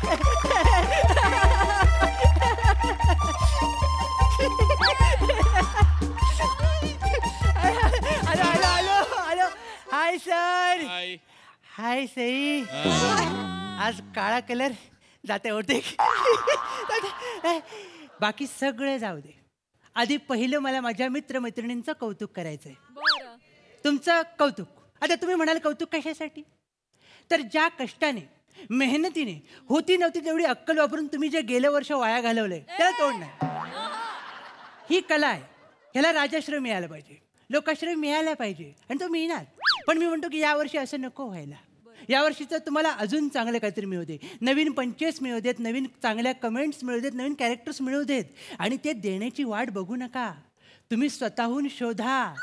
Hello hi sir. Hi Sai. आज काळा colour जाते होते. बाकी सगळे जाऊ दे. आधी पहिलं मला माझ्या मित्रमैत्रिणींचं कौतुक करायचंय. तुमचं कौतुक. आता तुम्ही म्हणाल कौतुक कशासाठी? तर ज्या कष्टाने मेहनतीने होती नव्हती तेवढी अक्कल वापरून तुम्ही जे गेलं वर्ष वाया घालवलंय त्याला तोड नाही. ही कला आहे. ह्याला राजाश्रय मिळाला पाहिजे, लोकाश्रय मिळाला पाहिजे आणि तो मिळणार. पण मी म्हणतो की यावर्षी असं नको व्हायला. यावर्षीचं तुम्हाला अजून चांगलं काहीतरी मिळू दे. नवीन पंचेस मिळू देत, नवीन चांगल्या कमेंट्स मिळू देत, नवीन कॅरेक्टर्स मिळू देत. आणि ते देण्याची वाट बघू नका. तुम्ही स्वतःहून शोधा.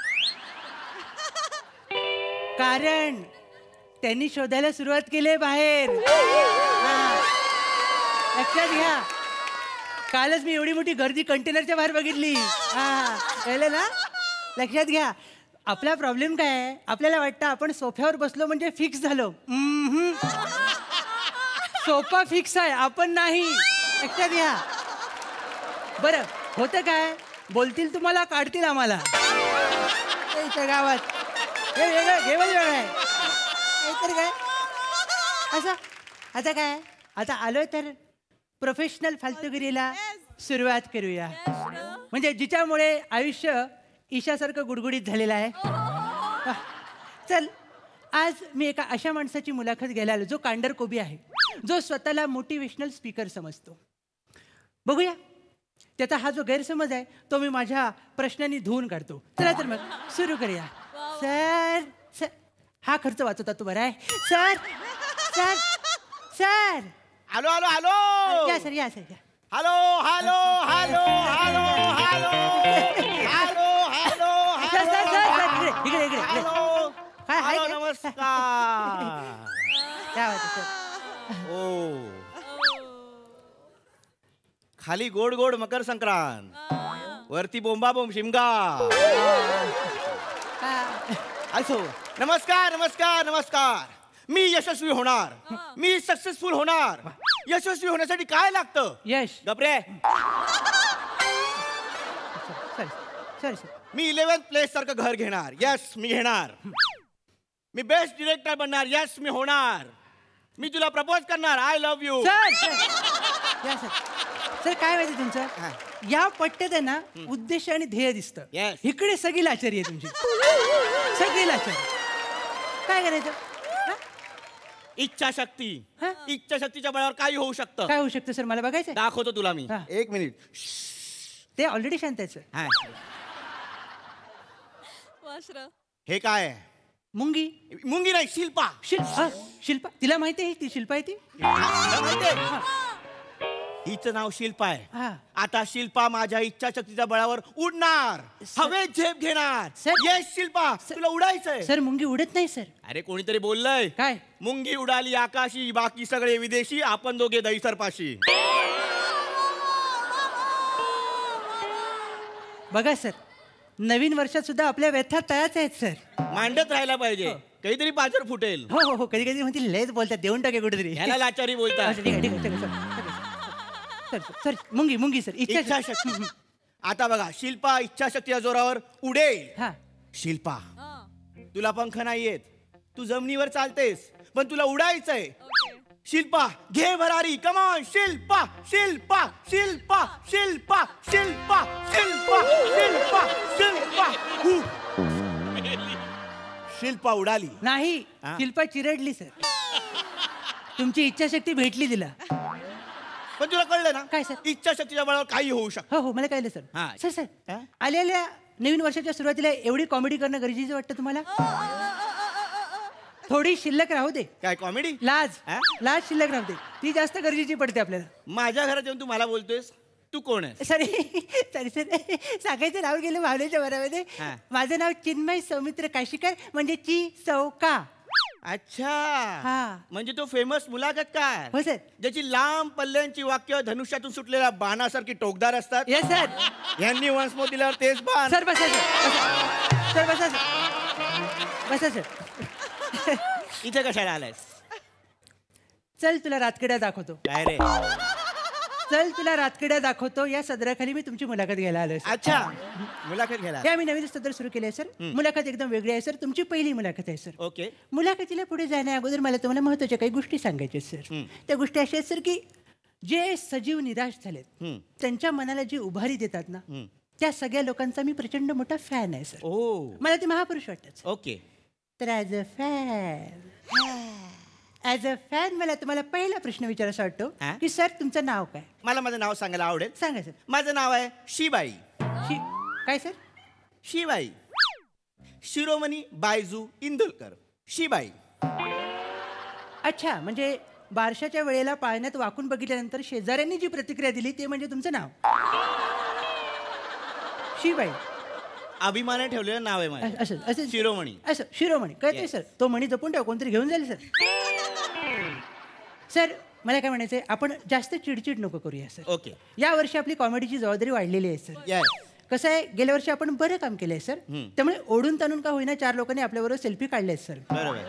कारण त्यांनी शोधायला सुरुवात केली बाहेर. लक्षात घ्या. कालच मी एवढी मोठी गर्दी कंटेनरच्या बाहेर बघितली. कळलं ना? लक्षात घ्या. आपला प्रॉब्लेम काय आहे? आपल्याला वाटतं आपण सोफ्यावर बसलो म्हणजे फिक्स झालो. सोफा फिक्स आहे, आपण नाही. लक्षात घ्या. बरं होतं काय? बोलतील तुम्हाला, काढतील आम्हाला. गावात हे वेगळं घेवल वेगळं आहे. तर काय असं आता काय? आता आलोय तर प्रोफेशनल फालतूगिरीला सुरुवात करूया. म्हणजे जिच्यामुळे आयुष्य ईशासारखं गुडगुडीत झालेलं आहे. चल, आज मी एका अशा माणसाची मुलाखत घ्यायला आलो जो कांडरकोबी आहे, जो स्वतःला मोटिवेशनल स्पीकर समजतो. बघूया त्याचा हा जो गैरसमज आहे तो मी माझ्या प्रश्नांनी धुवून काढतो. चला तर मग सुरू करूया. सर सर हा खर्च वाचवता तू बरा आहे. Sir sir sir hello hello hello. या सर या sir. Hello hello hello hello hello hello hello sir इकडे इकडे हॅलो. काय हाय? नमस्कार. काय वाटतं सर? ओ खाली गोड गोड मकर संक्रांत, वरती बोंबा बोंब शिमगा. असो. नमस्कार नमस्कार नमस्कार. मी यशस्वी होणार, मी सक्सेसफुल होणार. यशस्वी होण्यासाठी काय लागतं? यश. गप्रे. सर सर मी 11th प्लेस सारखं घर घेणार. यस मी घेणार. मी बेस्ट डिरेक्टर बनणार. यस मी होणार. मी तुला प्रपोज करणार. I love you. सर या सर. सर काय माहिती तुमचं? या पट्ट्यात आहे ना उद्देश आणि ध्येय दिसतं. Yes. इकडे सगळी लाचारी आहे तुमची. सगळी लाचारी. काय करायचं? इच्छाशक्ती. हा? इच्छाशक्तीच्या बळावर काही होऊ शकतं. काय होऊ शकतं सर? मला बघायचं. दाखवतो तुला मी. हा. 1 मिनिट. ते ऑलरेडी शांत आहे सर. हे काय आहे? मुंगी. मुंगी नाही, शिल्पा. शिल्पा. तिला माहिती आहे ती शिल्पा आहे ती. हिचं नाव शिल्पा आहे. हा. आता शिल्पा माझ्या इच्छाशक्तीच्या बळावर उडणार, हवेत झेप घेणार. सर. येस शिल्पा, तुला उडायचंय. सर मुंगी उडत नाही सर. अरे कोणीतरी बोललंय. काय? मुंगी उडाली आकाशी, बाकी सगळे विदेशी, आपण दोघे दहीसरपाशी. बघा सर, नवीन वर्षात सुद्धा आपल्या व्यथा तयाच आहेत सर. मांडत राहायला पाहिजे. काहीतरी पाचर फुटेल. हो हो हो. कधी कधी म्हणतील लयच बोलतात, देऊन टाके कुठेतरी. ह्याला लाचारी बोलतात. ठीक आहे ठीक आहे. सर सर सर मुंगी मुंगी सर. इच्छाशक्ती. आता बघा, शिल्पा इच्छाशक्तीच्या जोरावर उडेल. हा. शिल्पा, तुला पंख नाहीयेत, तू जमिनीवर चालतेस, पण तुला उडायचंय. शिल्पा घे भरारी. कमान शिल्पा शिल्पा शिल्पा शिल्पा शिल्पा शिल्पा शिल्पा शिल्पा. शिल्पा उडाली नाही, शिल्पा चिरडली सर. तुमची इच्छाशक्ती भेटली तिला. पण तुला कळलं ना काय सर? इच्छाशक्तीच्या बळावर काही होऊ शकतं. हो हो मला कळलं सर. हा. सर सर आलेल्या नवीन वर्षाच्या सुरुवातीला एवढी कॉमेडी करणं गरजेचं वाटतं तुम्हाला? थोडी शिल्लक राहू दे. काय कॉमेडी? लाज. हा? लाज शिल्लक राहू दे. ती जास्त गरजेची पडते आपल्याला. माझ्या घरात येऊन तू मला बोलतोयस? तू कोण आहे? सॉरी सॉरी सर, सांगायचं नाव गेलं भावनेच्या भरामध्ये. हा. माझं नाव चिन्मय सौमित्र काशीकर, म्हणजे ची चौका. अच्छा. हा. म्हणजे तो फेमस मुलाखत काय? हो सर. ज्याची लांब पल्ल्यांची वाक्य धनुष्यातून सुटलेल्या बाणासारखी टोकदार असतात. Yes sir. यांनी वन्स मोर दिल्यावर तेच बाण. सर बसा सर. सर बसा सर. बसा सर. इथे कशाला आलायस? चल तुला रातकिड्या दाखवतो. काय रे? चल तुला रातकिड्या दाखवतो या सदराखाली मी तुमची मुलाखत घ्यायला आलोय सर. अच्छा, मुलाखत घ्यायला. हे आम्ही नवीन सदर सुरू केले सर. मुलाखत एकदम वेगळी आहे सर. तुमची पहिली मुलाखत आहे सर. ओके. मुलाखतीला पुढे जाण्या अगोदर मला तुम्हाला महत्वाच्या काही गोष्टी सांगायच्या आहेत सर. त्या गोष्टी अशा आहेत सर की जे सजीव निराश झालेत त्यांच्या मनाला जी उभारी देतात ना त्या सगळ्या लोकांचा मी प्रचंड मोठा फॅन आहे सर. ओ, मला ते महापुरुष वाटतात सर. ओके. तर ॲज अ फॅन मला तुम्हाला पहिला प्रश्न विचारायचा वाटतो हा? की सर तुमचं नाव काय? मला माझं नाव सांगायला आवडेल. सांगा सर. माझं नाव आहे शिबाई. काय सर? शिबाई. शिरोमणी बायजू इंदुलकर. शिबाई. अच्छा, म्हणजे बारशाच्या वेळेला पाळण्यात वाकून बघितल्यानंतर शेजाऱ्यांनी जी प्रतिक्रिया दिली ते म्हणजे तुमचं नाव शिबाई. अभिमाने ठेवलेलं नाव आहे माझं. असं असं शिरोमणी. असं शिरोमणी कळते सर. तो मणी जपून ठेव, कोणतरी घेऊन जाईल सर. सर मला काय म्हणायचंय, आपण जास्त चिडचिड नको करूया सर. ओके. या वर्षी आपली कॉमेडीची जबाबदारी वाढलेली आहे सर. येस. कसं आहे, गेल्या वर्षी आपण बरं काम केलंय सर. त्यामुळे ओढून ताणून का होईना 4 लोकांनी आपल्याबरोबर सेल्फी काढले सर. बरोबर.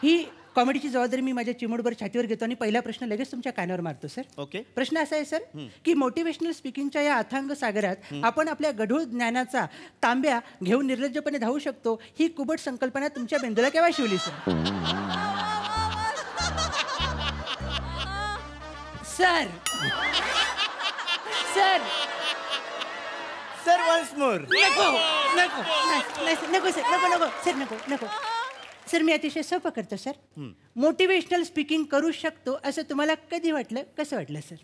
ही कॉमेडीची जबाबदारी मी माझ्या चिमूटभर छातीवर घेतो आणि पहिला प्रश्न लगेच तुमच्या कानावर मारतो सर. ओके. प्रश्न असा आहे सर की मोटिवेशनल स्पीकिंगच्या या अथांग सागरात आपण आपल्या गढूळ ज्ञानाचा तांब्या घेऊन निर्लज्जपणे धावू शकतो ही कुबट संकल्पना तुमच्या मेंदूला केव्हा शिवली sir? Sir sir sir once more. नको नको नको सर, नको नको सर, नको नको सर. मी अतिशय सोपं करतो सर. मोटिवेशनल स्पीकिंग करू शकतो असं तुम्हाला कधी वाटलं, कसं वाटलं सर?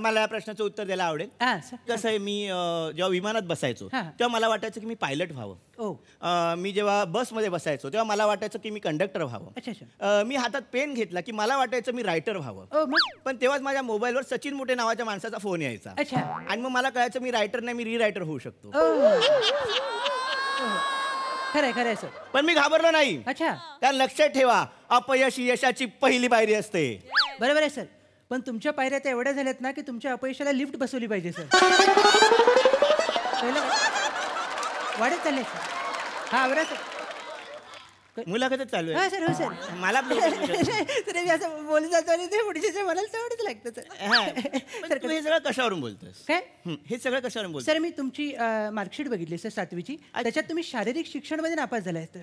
मला या प्रश्नाचं उत्तर द्यायला आवडेल. हां सर. कसं आहे, मी जेव्हा विमानात बसायचो हां. तेव्हा मला वाटायचं की मी पायलट व्हावं. ओ मी जेव्हा बसमध्ये बसायचो तेव्हा मला वाटायचं की मी कंडक्टर व्हावं. अच्छा अच्छा. मी हातात पेन घेतला की मला वाटायचं मी रायटर व्हावं. ओ मग पण तेव्हाच माझ्या मोबाईलवर सचिन मोठे नावाच्या माणसाचा फोन यायचा. अच्छा. आणि मग मला कळायचं मी रायटर नाही, मी रीरायटर होऊ शकतो. खरंय खरंय सर. पण मी घाबरलो नाही. अच्छा, त्या लक्षात ठेवा, अपयश ही यशाची पहिली पायरी असते. बरोबर आहे सर. पण तुमच्या पायऱ्या त्या एवढ्या झाल्यात ना की तुमच्या अपयशाला लिफ्ट बसवली पाहिजे सर. कळलं का? वाढत चाललंय सर. हा आवरा सर. मुलाखतच चालू हा आहे. सर. हो सर. मला तर मी असं बोलत जातो आणि ते पुढच्या मनाला तेवढंच लागतं सर. तू हे सगळं कशावरून बोलतोस? काय हे सगळं कशावरून बोलतोस? सर, मी तुमची मार्कशीट बघितली सर 7वीची. त्याच्यात तुम्ही शारीरिक शिक्षणमध्ये नापास झालाय तर.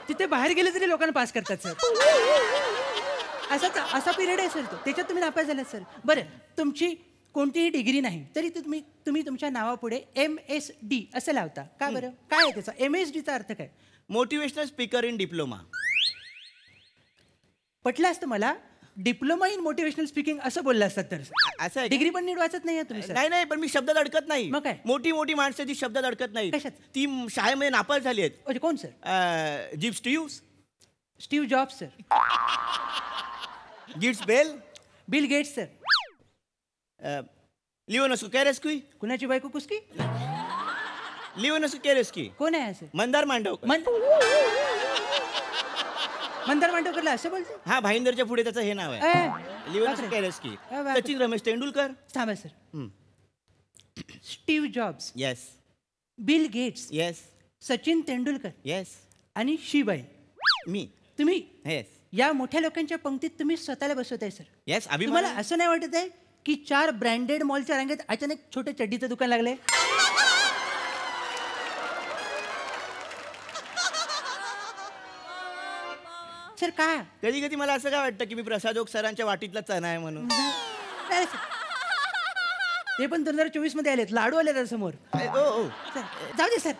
तिथे बाहेर गेले तरी लोकांना पास करतात सर. असा पिरियड आहे सर तो. त्याच्यात तुम्ही नापास झालात सर. बरं, तुमची कोणतीही डिग्री नाही तरी तुम्ही तुमच्या नावापुढे MSD असं लावता का बरं? काय आहे त्याचा MSDचा अर्थ काय? Motivational speaker in diploma. पटलं असतं मला. डिप्लोमा इन मोटिवेशनल स्पीकिंग असं बोललं असतात तर. असं आहे का? डिग्री पण नीट वाचत नाही तुम्ही सर. नाही, पण मी शब्दात अडकत नाही. मग काय? मोठी मोठी माणसं जी शब्दात अडकत नाही कशात? ती शाळेमध्ये नापास झाली आहेत. म्हणजे कोण सर? जिप्स ट्यूस, स्टीव्ह जॉब्स सर. गिट्स बेल, बिल गेट्स सर. लिओनसु कॅरेस्की, कुणाची बायको कुस्की? लिओनसु कॅरेस्की. कोण आहे असं? मंदार मांडवकर. मंदार मांडवकरला असं बोलतो? हा, भाईंदरच्या पुढे त्याचं हे नाव आहे. लिओनसु बापरे. कॅरेस्की. बापरे. सचिन रमेश तेंडुलकर. थांबा sir. Steve Jobs, yes Bill Gates, yes Sachin Tendulkar yes. आणि शिबाई. मी. तुम्ही येस या मोठ्या लोकांच्या पंक्तीत तुम्ही स्वतःला बसवताय सर. येस. तुम्हाला असं नाही वाटत आहे की 4 ब्रँडेड मॉलच्या रांगेत अचानक छोटे चड्डीचं दुकान लागले? सर काय? कधी कधी मला असं काय वाटतं की मी प्रसाद ओक सरांच्या वाटीतला चणा आहे म्हणून. नाही सर. ते पण 2024 मध्ये आलेत, लाडू आले तर समोर. सर, जाऊ दे सर.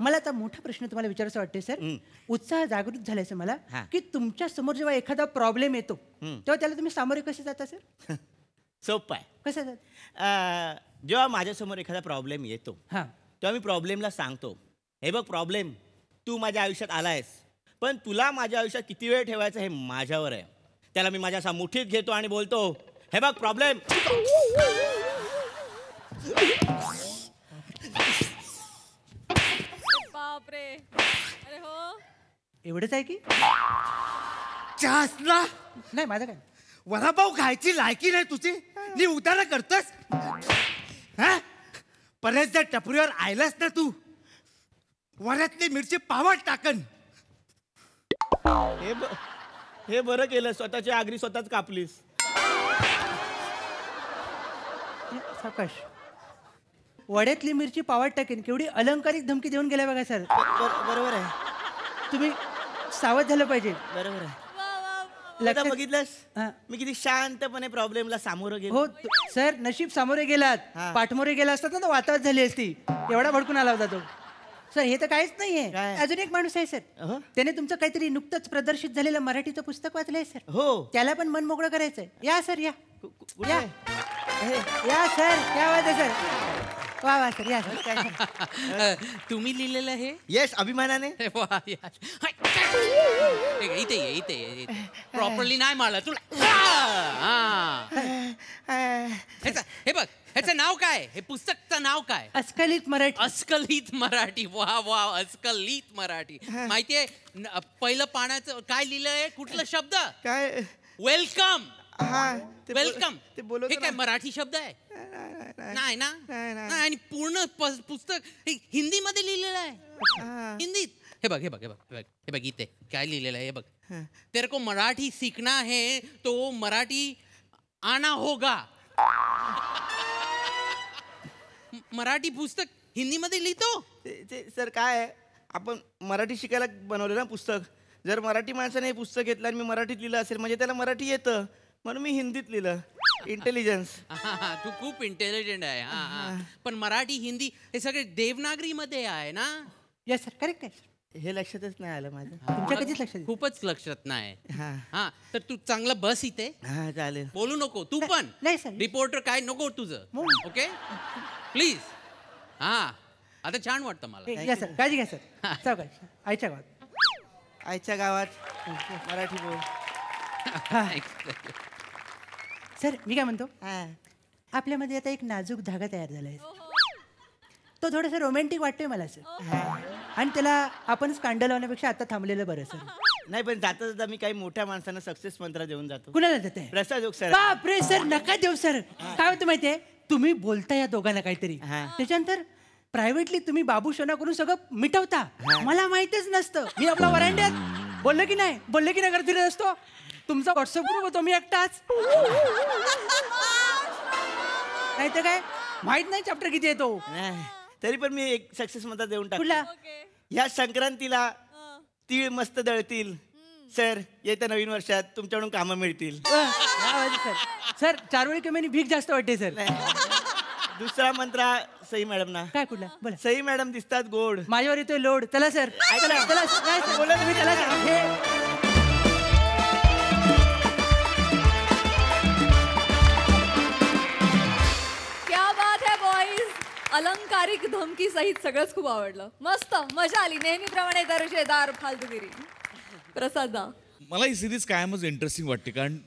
मला आता मोठा प्रश्न तुम्हाला विचारायचा वाटतोय सर. उत्साह जागृत झालाय सर मला की तुमच्या समोर जेव्हा एखादा प्रॉब्लेम येतो तेव्हा त्याला तुम्ही सामोरे कसे जाता सर? सोपं आहे. कसं जात? जेव्हा माझ्यासमोर एखादा प्रॉब्लेम येतो हां तेव्हा मी प्रॉब्लेमला सांगतो, हे बघ प्रॉब्लेम, तू माझ्या आयुष्यात आलायस, पण तुला माझ्या आयुष्यात किती वेळ ठेवायचं हे माझ्यावर आहे. त्याला मी माझ्या मुठीत घेतो आणि बोलतो, हे बघ प्रॉब्लेम, बापरे. अरे हो. एवढंच आहे की? चहासला नाही माझं काय. वडापाव खायची लायकी नाही तुझी, नी उदाहरण करतोस. हा, परत जर टपरीवर आयलास ना तू, वऱ्यातली मिरची पावात टाकन. हे बरं केलं, स्वतःची आगरी स्वतःच कापलीस. सावकाश. वड्यातली मिरची पावात टाकेन. केवढी अलंकारिक धमकी देऊन गेल्या बघा सर. बरोबर आहे, तुम्ही सावध झालं पाहिजे. बरोबर आहे. वा वा वा. लक्षात बघितलंस हा. मी किती शांतपणे प्रॉब्लेमला सामोरं गेलो. हो सर, नशीब सामोरे गेलात. हा. पाठमोरे गेला असतात ना तर वातावत झाली असती. एवढा भडकून आला होता तो. सर हे तर काहीच नाहीये. काय? अजून एक माणूस आहे सर. अहं. त्याने तुमचं काहीतरी नुकतंच प्रदर्शित झालेलं मराठीचं पुस्तक वाचलंय सर. हो. त्याला पण मन मोकळं करायचंय. या सर या. कुठे या. आहे? या सर. क्या बात आहे सर. वा वा सर या सर. तुम्ही लिहिलेलं हे येस, अभिमानाने. वा, यश. हाय. इथे ये. प्रॉपरली नाही मारलं तुला. हा. हे बघ, ह्याचं नाव काय? हे पुस्तकचं नाव काय? अस्खलित मराठी. अस्खलित मराठी. वा अस्खलित मराठी. माहितीये पहिलं पाण्याचं काय लिहिलंय? कुठला शब्द? काय? वेलकम. हा, वेलकम. ते बोलत हे काय मराठी शब्द आहे? नाही ना. नाही. नाही, आणि पूर्ण पुस्तक हे हिंदीमध्ये लिहिलेलं आहे. हिंदीत. हे बघ इथे काय लिहिलेलं आहे हे बघ. तेरे को मराठी सीखना है तो मराठी आना होगा. मराठी पुस्तक हिंदीमध्ये लिहितो. ते सर काय आहे, आपण मराठी शिकायला बनवलं ना पुस्तक. जर मराठी माणसाने हे पुस्तक घेतलं आणि मी मराठीत लिहिलं असेल म्हणजे त्याला मराठी येतं, म्हणून मी हिंदीत लिहिलं. इंटेलिजन्स. तू खूप इंटेलिजंट आहे. हा. पण मराठी हिंदी हे सगळे देवनागरीमध्ये आहे ना. येस सर, करेक्ट आहे. हे लक्षातच नाही आलं माझं. तुमच्या कधीच लक्षात येईल. खूपच लक्षात नाही. हा हा, तर तू चांगलं बस इथे. हा, चालेल. बोलू नको तू पण. नाही सर. रिपोर्टर काय नको तुझं. Okay please. हा, आता छान वाटतं मला. या सर, काळजी घ्या सर. सावकाश. आईच्या गावात. आईच्या गावात मराठी बोल. सर मी काय म्हणतो, हा. आपल्यामध्ये आता एक नाजूक धागा तयार झालाय. तो थोडासा रोमॅन्टिक वाटतोय मला सर. आणि त्याला आपण स्कांडल लावण्यापेक्षा आता थांबलेलं बरं सर. नाही, पण जाता जाता मी काही मोठ्या माणसांना सक्सेस मंत्र देऊन जातो. कुणाला देत आहे? प्रसाद जोग सर. बापरे सर, नका देऊ सर. काय होतं माहितीये, तुम्ही बोलता या दोघांना काहीतरी, हा. त्याच्यानंतर प्रायव्हेटली तुम्ही बाबू शोना करून सगळं मिटवता. मला माहितीच नसतं. मी आपला वरांड्यात बोललं की नाही करत फिरत असतो. तुमचा व्हॉट्सअप ग्रुप होतो मी एकटाच. नाही तर काय माहित नाही चॅप्टर किती येतो. नाही, तरी पण मी एक सक्सेस मंत्र देऊन टाकतो. कुठला? या संक्रांतीला तीळ मस्त दळतील. सर, येत्या नवीन वर्षात तुमच्याकडून कामं मिळतील. सर 4 वेळी कमी भीक जास्त वाटते सर. दुसरा मंत्र सई मॅडम ना. काय कुठला बोला. सई मॅडम दिसतात गोड. माझ्यावर येतोय लोड. चला सर. चला चला. नाही सर, बोला तुम्ही. चला सर. हे क्या बात है बॉईज. अलंकारिक धमकी सहित सगळंच खूप आवडलं. मस्त मजा आली. नेहमीप्रमाणे दर्जेदार फालतूगिरी. प्रसादा, मला ही सिरीज कायमच इंटरेस्टिंग वाटते, कारण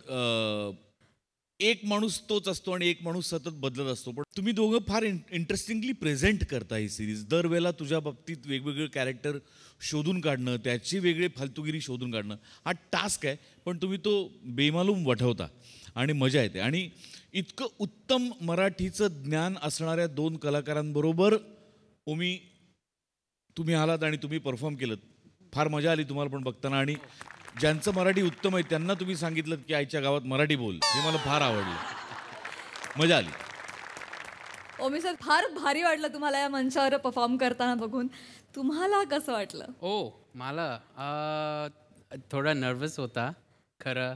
एक माणूस तोच असतो आणि एक माणूस सतत बदलत असतो. पण तुम्ही दोघं फार इंटरेस्टिंगली प्रेझेंट करता ही सिरीज. दरवेळेला तुझ्या बाबतीत वेगवेगळे कॅरेक्टर शोधून काढणं, त्याची वेगळी फालतूगिरी शोधून काढणं हा टास्क आहे, पण तुम्ही तो बेमालूम वठवता आणि मजा येते. आणि इतकं उत्तम मराठीचं ज्ञान असणाऱ्या 2 कलाकारांबरोबर तुम्ही आलात आणि तुम्ही परफॉर्म केलं. फार मजा आली तुम्हाला पण बघताना. आणि ज्यांचं मराठी उत्तम आहे त्यांना तुम्ही सांगितलं की आईच्या गावात मराठी बोल, हे मला फार आवडलं. मजा आली. ओमी सर फार भारी वाटलं तुम्हाला या मंचावर परफॉर्म करताना बघून. तुम्हाला कसं वाटलं? मला थोडा नर्वस होता खरं.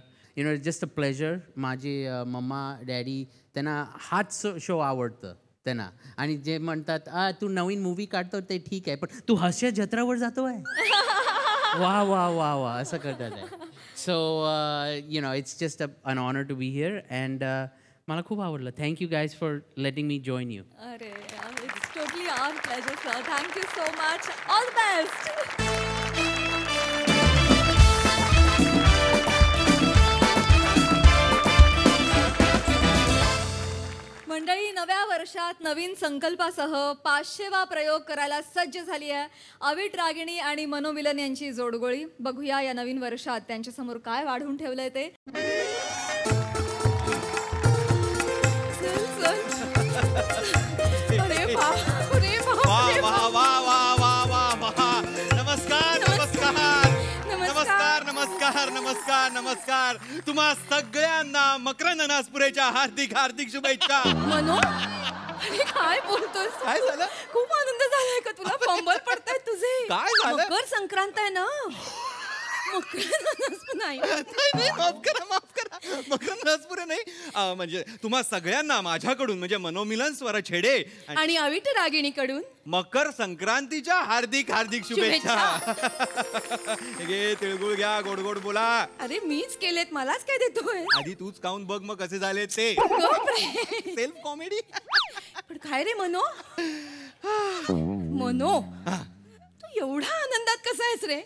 Just a pleasure. माझी मम्मा डॅडी त्यांना हाच शो आवडतं त्यांना. आणि जे म्हणतात तू नवीन मूवी काढतो ते ठीक आहे, पण तू हास्य जत्रावर जातो आहे. वा वा वा वा असं करतात आहे. So it's just an honour to be here. And मला खूप आवडलं. Thank you guys for letting me join you. अरे it's totally our pleasure sir. Thank you so much. All the best. मंडळी, नव्या वर्षात नवीन संकल्पासह 500वा प्रयोग करायला सज्ज झाली आहे अविट रागिणी आणि मनोमिलन यांची जोडगोळी. बघूया या नवीन वर्षात त्यांच्यासमोर काय वाढून ठेवलंय ते. अरे बापरे, नमस्कार. नमस्कार नमस्कार नमस्कार. तुम्हा सगळ्यांना मकर ननासपुरेच्या हार्दिक हार्दिक शुभेच्छा. मनो अरे काय बोलतोस काय झालं? खूप आनंद झालाय का तुला? फंबल पडतायत तुझे. काय झालं? मकर संक्रांत आहे ना. मकर नाही नाही माफ करा मकर ननासपुरे नाही. म्हणजे तुम्हा सगळ्यांना माझ्याकडून म्हणजे मनोमिलन स्वर छेडे आणि अविट रागिणीकडून मकर संक्रांतीच्या हार्दिक हार्दिक शुभेच्छा. हे घे तिळगुळ घ्या, गोड गोड बोला. अरे मीच केलेत, मलाच काय देतोय? आधी तूच खाऊन बघ मग कसे झाले ते. गप रे. Self comedy. पण काय रे मनो? मनो तू एवढा आनंदात कसा आहेस रे?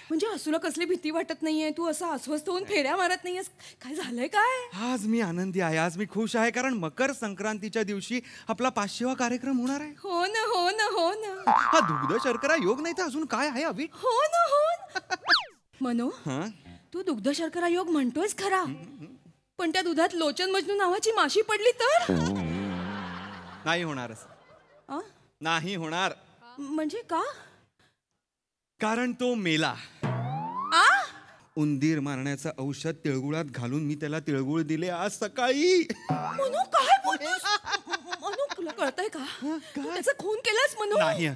म्हणजे असुला कसली भीती वाटत नाहीये? तू असं अस्वस्थ होऊन फेऱ्या मारत नाहीयेस? काय झालंय काय? आज मी आनंदी आहे, आज मी खुश आहे, कारण मकर संक्रांतीच्या दिवशी आपला 500वा कार्यक्रम होणार आहे. हो ना हो ना हो ना. हा दुग्ध शर्करा योग नाही तर अजून काय आहे अभि? हो ना हो ना. मनो हा तू दुग्ध शर्करा योग म्हणतोयस खरा, पण त्या दुधात लोचन मजनू नावाची माशी पडली तर? नाही होणार आ? नाही होणार, म्हणजे का? कारण तो मेला. आ? उंदीर मारण्याचं औषध तिळगुळात घालून मी त्याला तिळगुळ दिले आज सकाळी. मनू काय बोलतोस? मनू तुला कळतंय का? तू त्याचा खून केलास मनू? नाही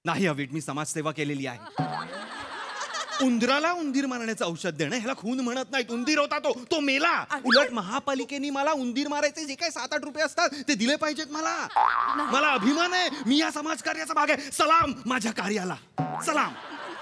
नाही अविट, मी समाजसेवा केलेली आहे. उंदराला उंदीर मारण्याचं औषध देणं ह्याला खून म्हणत नाहीत. उंदीर होता तो मेला. उलट महापालिकेने मला उंदीर मारायचे जे काही 7-8 रुपये असतात ते दिले पाहिजेत मला. मला अभिमान आहे, मी या समाजकार्याचा भाग आहे. सलाम माझ्या कार्याला, सलाम.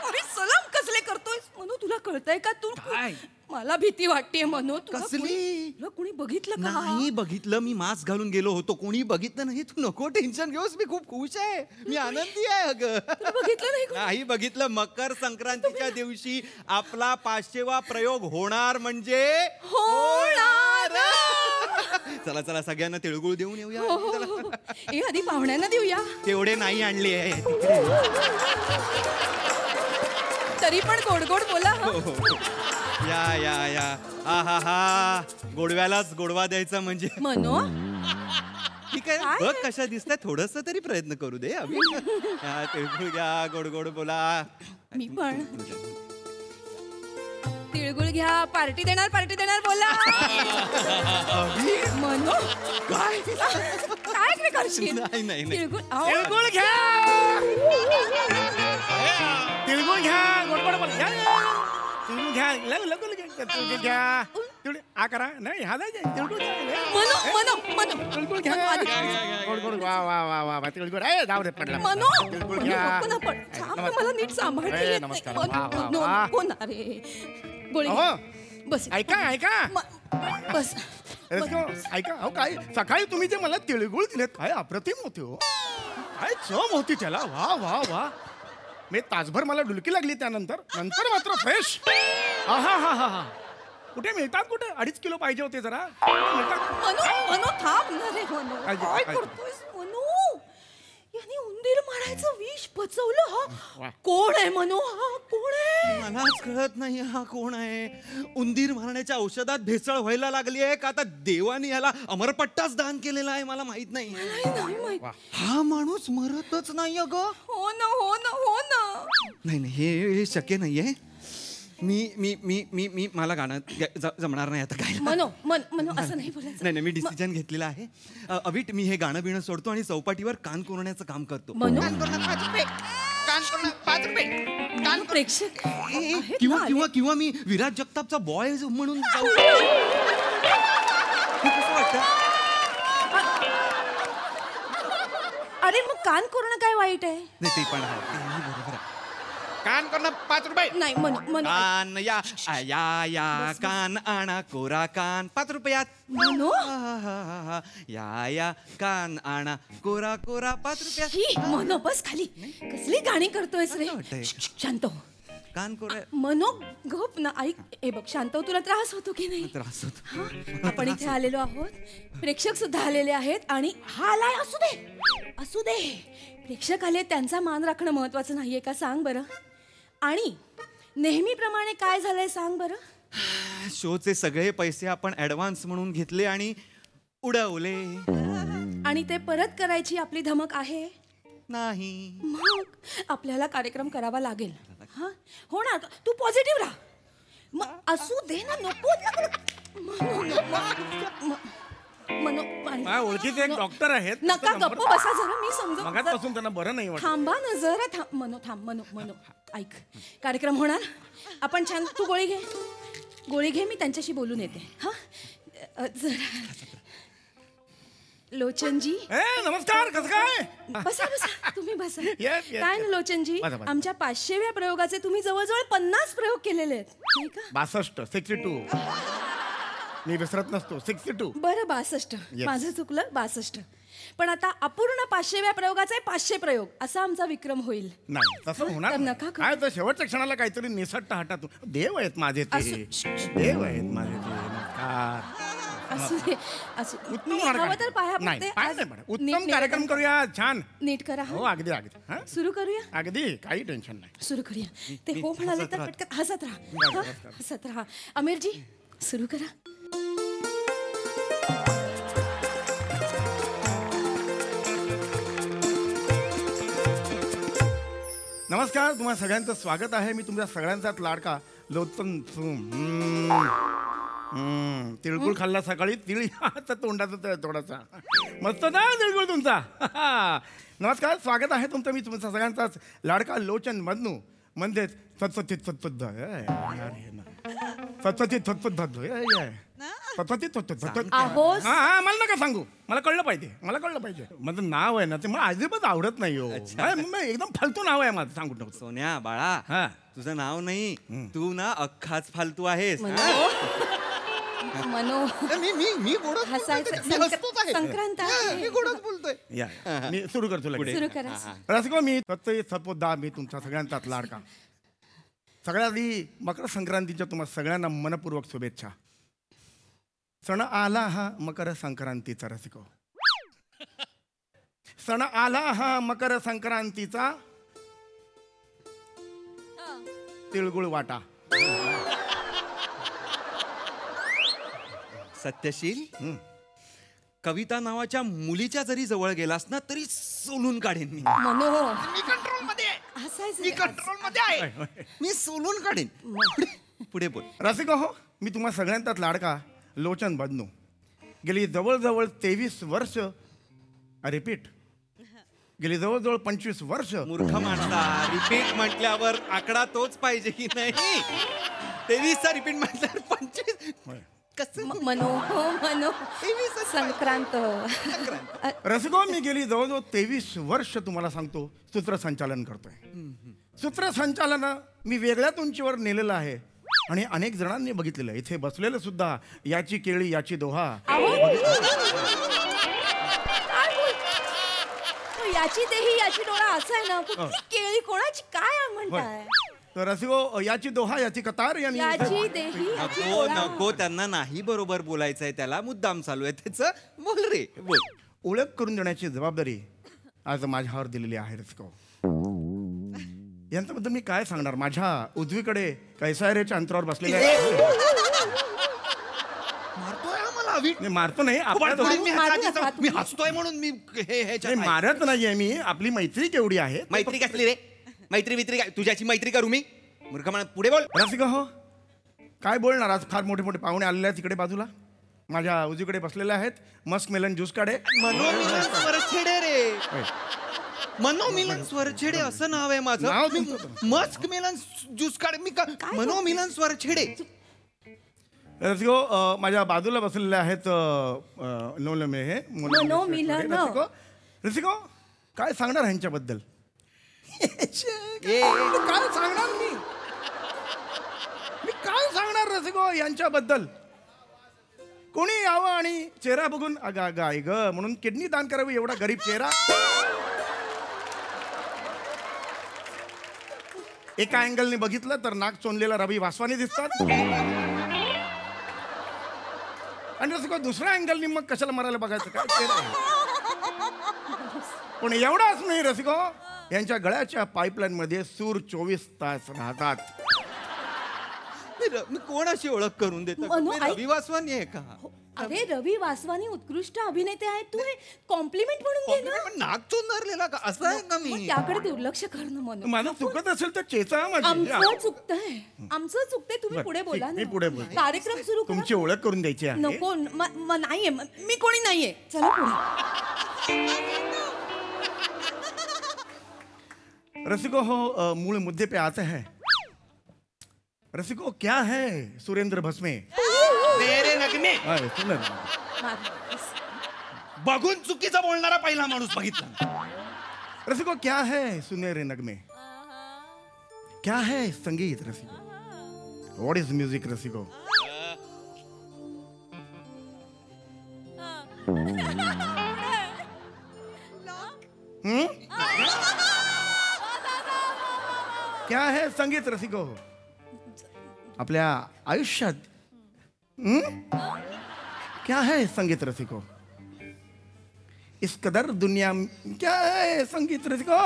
अरे सलाम कसले करतोयस मनू? तुला कळतंय का? तू काय? मला भीती वाटतेय मनू. कसली? तुला कोणी बघितलं का? नाही बघितलं, मी मास्क घालून गेलो होतो, कोणी बघितलं नाही. तू नको टेन्शन घेऊस, मी खूप खुश आहे, मी आनंदी आहे. अगं तुला बघितलं नाही कोणी? नाही बघितलं. मकर संक्रांतीच्या दिवशी आपला 500वा प्रयोग होणार म्हणजे होणार. चला चला सगळ्यांना तिळगुळ देऊन येऊया. चला. ए आधी पाहुण्यांना देऊया. तेवढे नाही आणले आहे. तरी पण गोड गोड बोला हा. या या या हा हा हा गोडव्यालाच गोडवा द्यायचा म्हणजे मनो ठीक आहे. काय? बघ कशा दिसताय, थोडस तरी प्रयत्न करू दे अभि. हा, तिळगुळ घ्या, गोड गोड बोला. मी पण तिळगुळ घ्या, पार्टी देणार बोला. मनो काय काय रे करशील? नाही नाही नाही. तिळगुळ अहो, तिळगुळ घ्या, तिळगुळ घ्या, गोड गोड बोला. तिळगुळ घ्या, लगुल घ्या, तिळगुळ घ्या. तिळगुळ आ करा नाही हा नाही तिळगुळ घ्या. मनो तिळगुळ घ्या, गोड गोड. वा वा वा वा वा तिळगुळ. ए जाऊ दे पडला. मनो तिळगुळ घ्या. नको ना पण थांब ना, मला नीट सांभाळता ए, येत नाही. नमस्कार. मनो, वा, वा, मनो, वा. नको ना रे. गोळी अहो. बस ऐका ऐका बस. ऐका अहो काय सकाळी तुम्ही जे मला तिळगुळ दिलेत काय अप्रतिम होते हो. काय चव होती त्याला. वा वा वा. मी तासभर मला डुलकी लागली त्यानंतर नंतर मात्र फ्रेश. हा हा हा हा हा. कुठे मिळतात कुठे? 2.5 किलो पाहिजे होते जरा. मिळतात? मनो थांब ना रे मनो. काय काय काय? करतोयस मनो? याने उंदीर मारायचं विष पचवलं. वा. हा कोण आहे मनो? हा कोण आहे? मलाच कळत नाही हा कोण आहे. उंदीर मारण्याच्या औषधात भेसळ व्हायला लागली आहे का आता देवाने याला अमरपट्टाच दान केलेला आहे मला माहित नाही. नाही माहित. हा माणूस मरतच नाही अगं. हो ना हो ना हो ना. नाही नाही हे शक्य नाहीये. मी मी मी मी मी मला गाणं जमणार नाही आता काय. मनो असं नाही बोलायचं. नाही नाही मी डिसिजन घेतलेला आहे. अविट मी हे गाणं बिणं सोडतो आणि चौपाटीवर कान कोरण्याचं काम करतो. मनो कान प्रेक्षक आहेत किंवा ना किंवा आले. किंवा मी विराट जगतापचा बॉय म्हणून जाऊ. हे कसं वाटतं? अरे मग कान कोरणं काय वाईट आहे? नाही ते पण आहे, तेही बरोबर आहे. कान करणं 5 रुपये. नाही मनो कान या या या कान आणा कोरा कान 5 रुपयात. मनो या कान आणा कोरा कोरा 5 रुपयात. ही मनो बस खाली. कसली गाणी करतोयस रे? असं वाटतंय. शांत हो. कान कोरा मनो गप ना. ऐक हे बघ शांत हो. तुला त्रास होतो की नाही? त्रास होतो. हा? आपण इथे आलेलो आहोत. प्रेक्षक सुद्धा आलेले आहेत आणि हा आलाय. असू दे प्रेक्षक आले, त्यांचा मान राखणं महत्वाचं नाहीये का? सांग बरं. आणि नेहमीप्रमाणे काय झालंय सांग बरं. शोचे सगळे पैसे आपण ऍडव्हान्स म्हणून घेतले आणि उडवले. आणि ते परत करायची आपली धमक आहे. नाही मग आपल्याला कार्यक्रम करावा लागेल. हा होणार. तू पॉझिटिव्ह राहा. असू दे ना, नको माझ्या ओळखीचे एक डॉक्टर आहेत. नका, गप्प बसा जरा, मी समजू. मगाचपासून त्यांना बरं नाही वाटत. थांबा ना जरा, थांब मनो ऐक, कार्यक्रम होणार, आपण छान, तू गोळी घे, मी त्यांच्याशी बोलून येते. हा जरा लोचनजी. नमस्कार, कसं काय? बसा तुम्ही बसा. Yes. काय ना लोचनजी, बसा. आमच्या 500व्या प्रयोगाचे तुम्ही जवळजवळ 50 प्रयोग केलेले आहेत, नाही का? 62, 62. मी विसरत नसतो, 62. बरं 62, माझं चुकलं, 62. पण आता अपूर्ण 500व्या प्रयोगाचे 500 प्रयोग असा आमचा विक्रम होईल. नाही तसं होणार तर नाही. नका करू. काय तर शेवटच्या क्षणाला काहीतरी निसटता हटातून. देव आहेत माझे ते, देव आहेत माझे ते. नमस्कार. असू दे, उत्तम मी हवं तर पाया नाही, पडते. पाय आज नाही पडत. नीट उत्तम कार्यक्रम करूया, छान. नीट करा. हो, अगदी हा? सुरू करूया. अगदी काही टेन्शन नाही. सुरू करूया. ते हो म्हणाले तर पटकन हसत राहा. हसत राहा. आमिरजी सुरू करा. नमस्कार, तुम्हा सगळ्यांचं स्वागत आहे. मी तुमच्या सगळ्यांचाच लाडका लोचन. तिळगुळ खाल्ला सकाळी, तिळ आता तोंडाचा थोडासा मस्त ना तिळगुळ तुमचा. नमस्कार, स्वागत आहे तुमचं. मी तुमचा सगळ्यांचाच लाडका लोचन मधनू, म्हणजेच सत्सचित सत्पद्ध सत्सचित सत्पद्ध आहोस. हा, मला नका सांगू, मला कळलं पाहिजे. माझं नाव आहे ना, ते मला अजिबात आवडत नाही हो. एकदम फालतू नाव आहे माझं, सांगू नको. सोन्या बाळा, हा, तुझं नाव नाही, तू ना अख्खाच फालतू आहेस. मनो मी गोडच हसायचं. बोलतोय. मी हसतोच आहे. संक्रांत आहे. मी गोडच बोलतोय. या मी सुरू करतो लगेच. सुरू करा. रसिको, मी सत्पोद्दा, मी तुमचा सगळ्यांचाच लाडका. सगळ्यात आधी मकर संक्रांतीच्या तुम्हाला सगळ्यांना मनपूर्वक शुभेच्छा. सण आला हा मकर संक्रांतीचा. रसिको, सण आला हा मकर संक्रांतीचा, तिळगुळ वाटा. सत्यशील, कविता नावाच्या मुलीच्या जरी जवळ गेलास ना तरी सोलून काढेन मी. मनो मी कंट्रोल मध्ये आहे. हसायचं. मी कंट्रोल मध्ये आहे. मी सोलून काढेन. पुढे बोल. रसिको हो, मी तुम्हा सगळ्यांचाच लाडका लोचन बदनू. गेली जवळजवळ 23 वर्ष, रिपीट, गेली जवळजवळ 25 वर्ष. मूर्ख माणसा, रिपीट म्हटल्यावर आकडा तोच पाहिजे की नाही? 23चा रिपीट म्हटल्यावर 25 कसं? मनो संक्रांत. रसिको, मी गेली जवळजवळ 23 वर्ष तुम्हाला सांगतो सूत्रसंचालन करतोय. सूत्रसंचालन मी वेगळ्याच उंचीवर नेलेलं आहे आणि अनेक जणांनी बघितलेलं आहे. इथे बसलेलं सुद्धा याची केळी याची दोहा. याची देही याची डोळा असं आहे ना. कुठली केळी कोणाची काय म्हणताय? तर रसिको, याची दोहा याची कतार यांनी याची देही याची नको डोळा. नको, त्यांना नाही बरोबर बोलायचंय, त्याला मुद्दाम चालू आहे त्याचं. बोल रे बोल. ओळख करून देण्याची जबाबदारी आज माझ्यावर दिलेली आहे. रसिको, यांच्याबद्दल मी काय सांगणार. माझ्या उजवीकडे कैसायरेच्या अंतरावर बसलेले मारतोय आम्हाला अवी. नाही, मारतो नाही, मी हसतोय म्हणून मी हे मारत नाहीये मी. आपली मैत्री केवढी आहे. मैत्री कसली रे? मैत्री वित्री काय? तुझ्याची मैत्री करू मी? मूर्ख म्हणा. पुढे बोल. रसिका हो, काय बोलणार. आज फार मोठे मोठे पाहुणे आलेले आहेत तिकडे बाजूला. माझ्या उजवीकडे बसलेले आहेत. मस्क मेलन ज्यूस काढे. मनोमिलन स्वरछेडे रे. मनोमिलन स्वरछेडे असं नाव आहे माझं. नाव तुमचं. मस्क मेलन ज्यूस काढे. मी मनोमिलन स्वरछेडे. रसिको, माझ्या बाजूला बसलेले आहेत मनोमिलन. रसिको, काय सांगणार ह्यांच्याबद्दल? काय सांगणार मी काय सांगणार रसिको यांच्याबद्दल? कोणी यावं आणि चेहरा बघून अगा अगा ग म्हणून किडनी दान करावी एवढा गरीब चेहरा. एका अँगलने बघितलं तर नाक चोनलेला रवी वासवानी दिसतात आणि रसिको दुसऱ्या अँगलनी मग कशाला मरायला बघायचं. काय चेहरा आहे. पण एवढाच नाही रसिको, यांच्या गळ्याच्या पाईपलाईन मध्ये सूर 24 तास राहतात. मी कोणाशी ओळख करून देतो मनू, मी ऐक. रवी वासवानी आहे का? अरे रवी वासवानी उत्कृष्ट अभिनेते आहेत. तू हे कॉम्प्लिमेंट म्हणून घे ना. पण नाक चोंदरलेला का असं आहे का मग मी? त्याकडे दुर्लक्ष करणं म्हणून. माझं चुकत असेल तर चेचा माझी. आमचं चुकतंय, आमचं चुकतंय. तुम्ही बरं, पुढे बोला ठीक, ना. मी पुढे बोलतो. कार्यक्रम सुरू करा. तुमची ओळख करून द्यायची आहे. नको नाहीये मी कोणी नाहीये. चला पुढे. रसिको हो, मूल मुद्दे पे आते हैं. रसिको क्या है सुरेंद्र भस्मे? तेरे नगमे सुंदर. बघून चुकीचा बोलणारा पहिला माणूस बघितला. रसिको क्या है सुनहरे नगमे? क्या है संगीत रसिको? व्हाट इज म्यूजिक रसिको? क्या है संगीत रसिको? आपल्या आयुष्यात क्या है संगीत रसिको? इस कदर दुनिया में क्या है संगीत रसिको?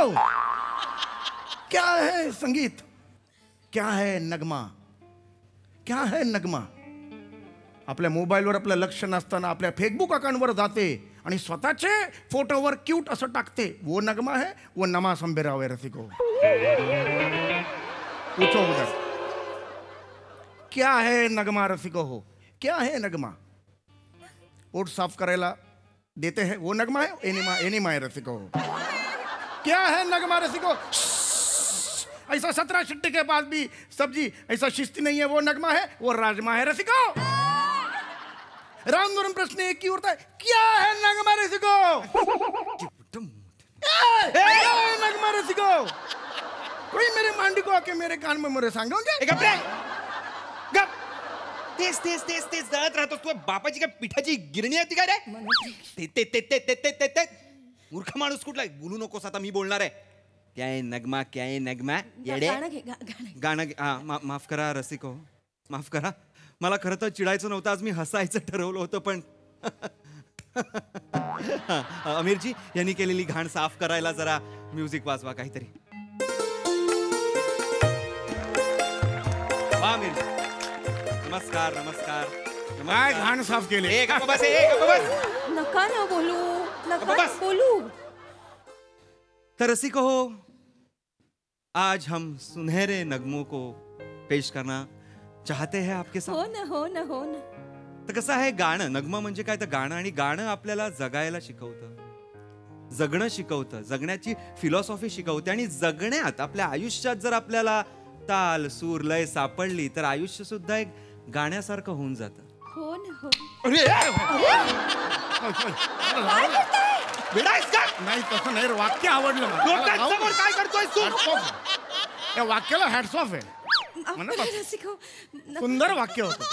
क्या है संगीत? क्या है नगमा? क्या है नगमा? आपल्या मोबाईलवर आपलं लक्ष नसताना आपल्या फेसबुक अकाउंटवर जाते आणि स्वतःचे फोटोवर क्यूट असं टाकते. वो नगमा है, वो नमा संबेराव है रसिको. पूछो उधर क्या है नगमा रसिको हो? क्या है नगमा? ओट साफ करायला देते हैं वो नगमा है, एनिमा है रसिको. क्या है नगमा रसिको? ऐसा 17 शिट्टे के बाद भी सब्जी ऐसा शिस्ती नहीं है, वो नगमा है, वो राजमा है रसिको. रामवरण प्रश्न एक ही उठता है, क्या है नगमा रसिको? क्या है नगमा रसिको? कोई मेरे मांडी को आके मेरे कान में मुरे सांगोगे? तेच तेच तेच तेच जळत राहतो. तू बापाची काय पिठाची गिरणी आहे ती काय रे? ते मूर्ख माणूस कुठला? बोलू नकोस आता, मी बोलणार आहे. क्या है नगमा, क्या है नगमा? येडे गाणं घे, गाणं. गाणं घे. हा, माफ करा रसिको, माफ करा. मला खरं तर चिडायचं नव्हतं आज, मी हसायचं ठरवलं होतं. पण अमीरजी यांनी केलेली घाण साफ करायला जरा म्युझिक वाजवा काहीतरी. वा अमीरजी, नमस्कार नमस्कार. काय घाण साफ केले? नका ना बोलू, नका ना बोलू. तो रसिको हो, आज हम सुनहरे नगमों को पेश करना चाहते हैं आपके साथ. हो ना, हो ना, हो ना. तर कसं आहे, गाणं नगमा म्हणजे काय तर गाणं, आणि गाणं आपल्याला जगायला शिकवतं, जगणं शिकवतं, जगण्याची फिलॉसॉफी शिकवते. आणि जगण्यात आपल्या आयुष्यात जर आपल्याला ताल सूर लय सापडली तर आयुष्य सुद्धा एक गाण्यासारखं होऊन जातं. हो ना, हो. वेडायस का? नाही तसं नाही, वाक्य आवडलं मला. लोकांसमोर काय करतोय तू? या वाक्याला हॅट्स ऑफ आहे. रसिको, सुंदर वाक्य होतं.